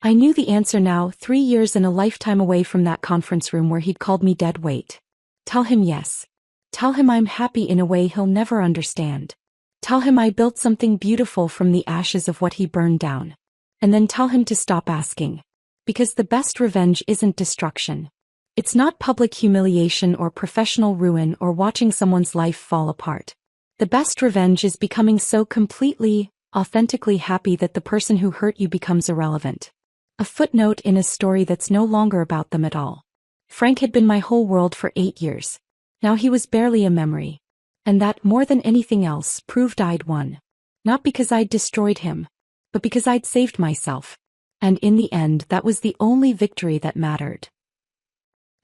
I knew the answer now, 3 years and a lifetime away from that conference room where he'd called me dead weight. Tell him yes. Tell him I'm happy in a way he'll never understand. Tell him I built something beautiful from the ashes of what he burned down. And then tell him to stop asking. Because the best revenge isn't destruction. It's not public humiliation or professional ruin or watching someone's life fall apart. The best revenge is becoming so completely, authentically happy that the person who hurt you becomes irrelevant. A footnote in a story that's no longer about them at all. Frank had been my whole world for 8 years. Now he was barely a memory. And that, more than anything else, proved I'd won. Not because I'd destroyed him, but because I'd saved myself. And in the end, that was the only victory that mattered.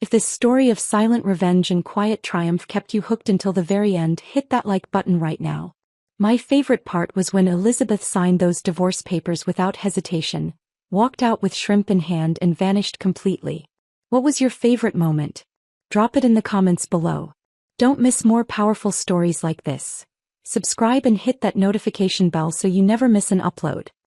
If this story of silent revenge and quiet triumph kept you hooked until the very end, hit that like button right now. My favorite part was when Elizabeth signed those divorce papers without hesitation, walked out with shrimp in hand and vanished completely. What was your favorite moment? Drop it in the comments below. Don't miss more powerful stories like this. Subscribe and hit that notification bell so you never miss an upload.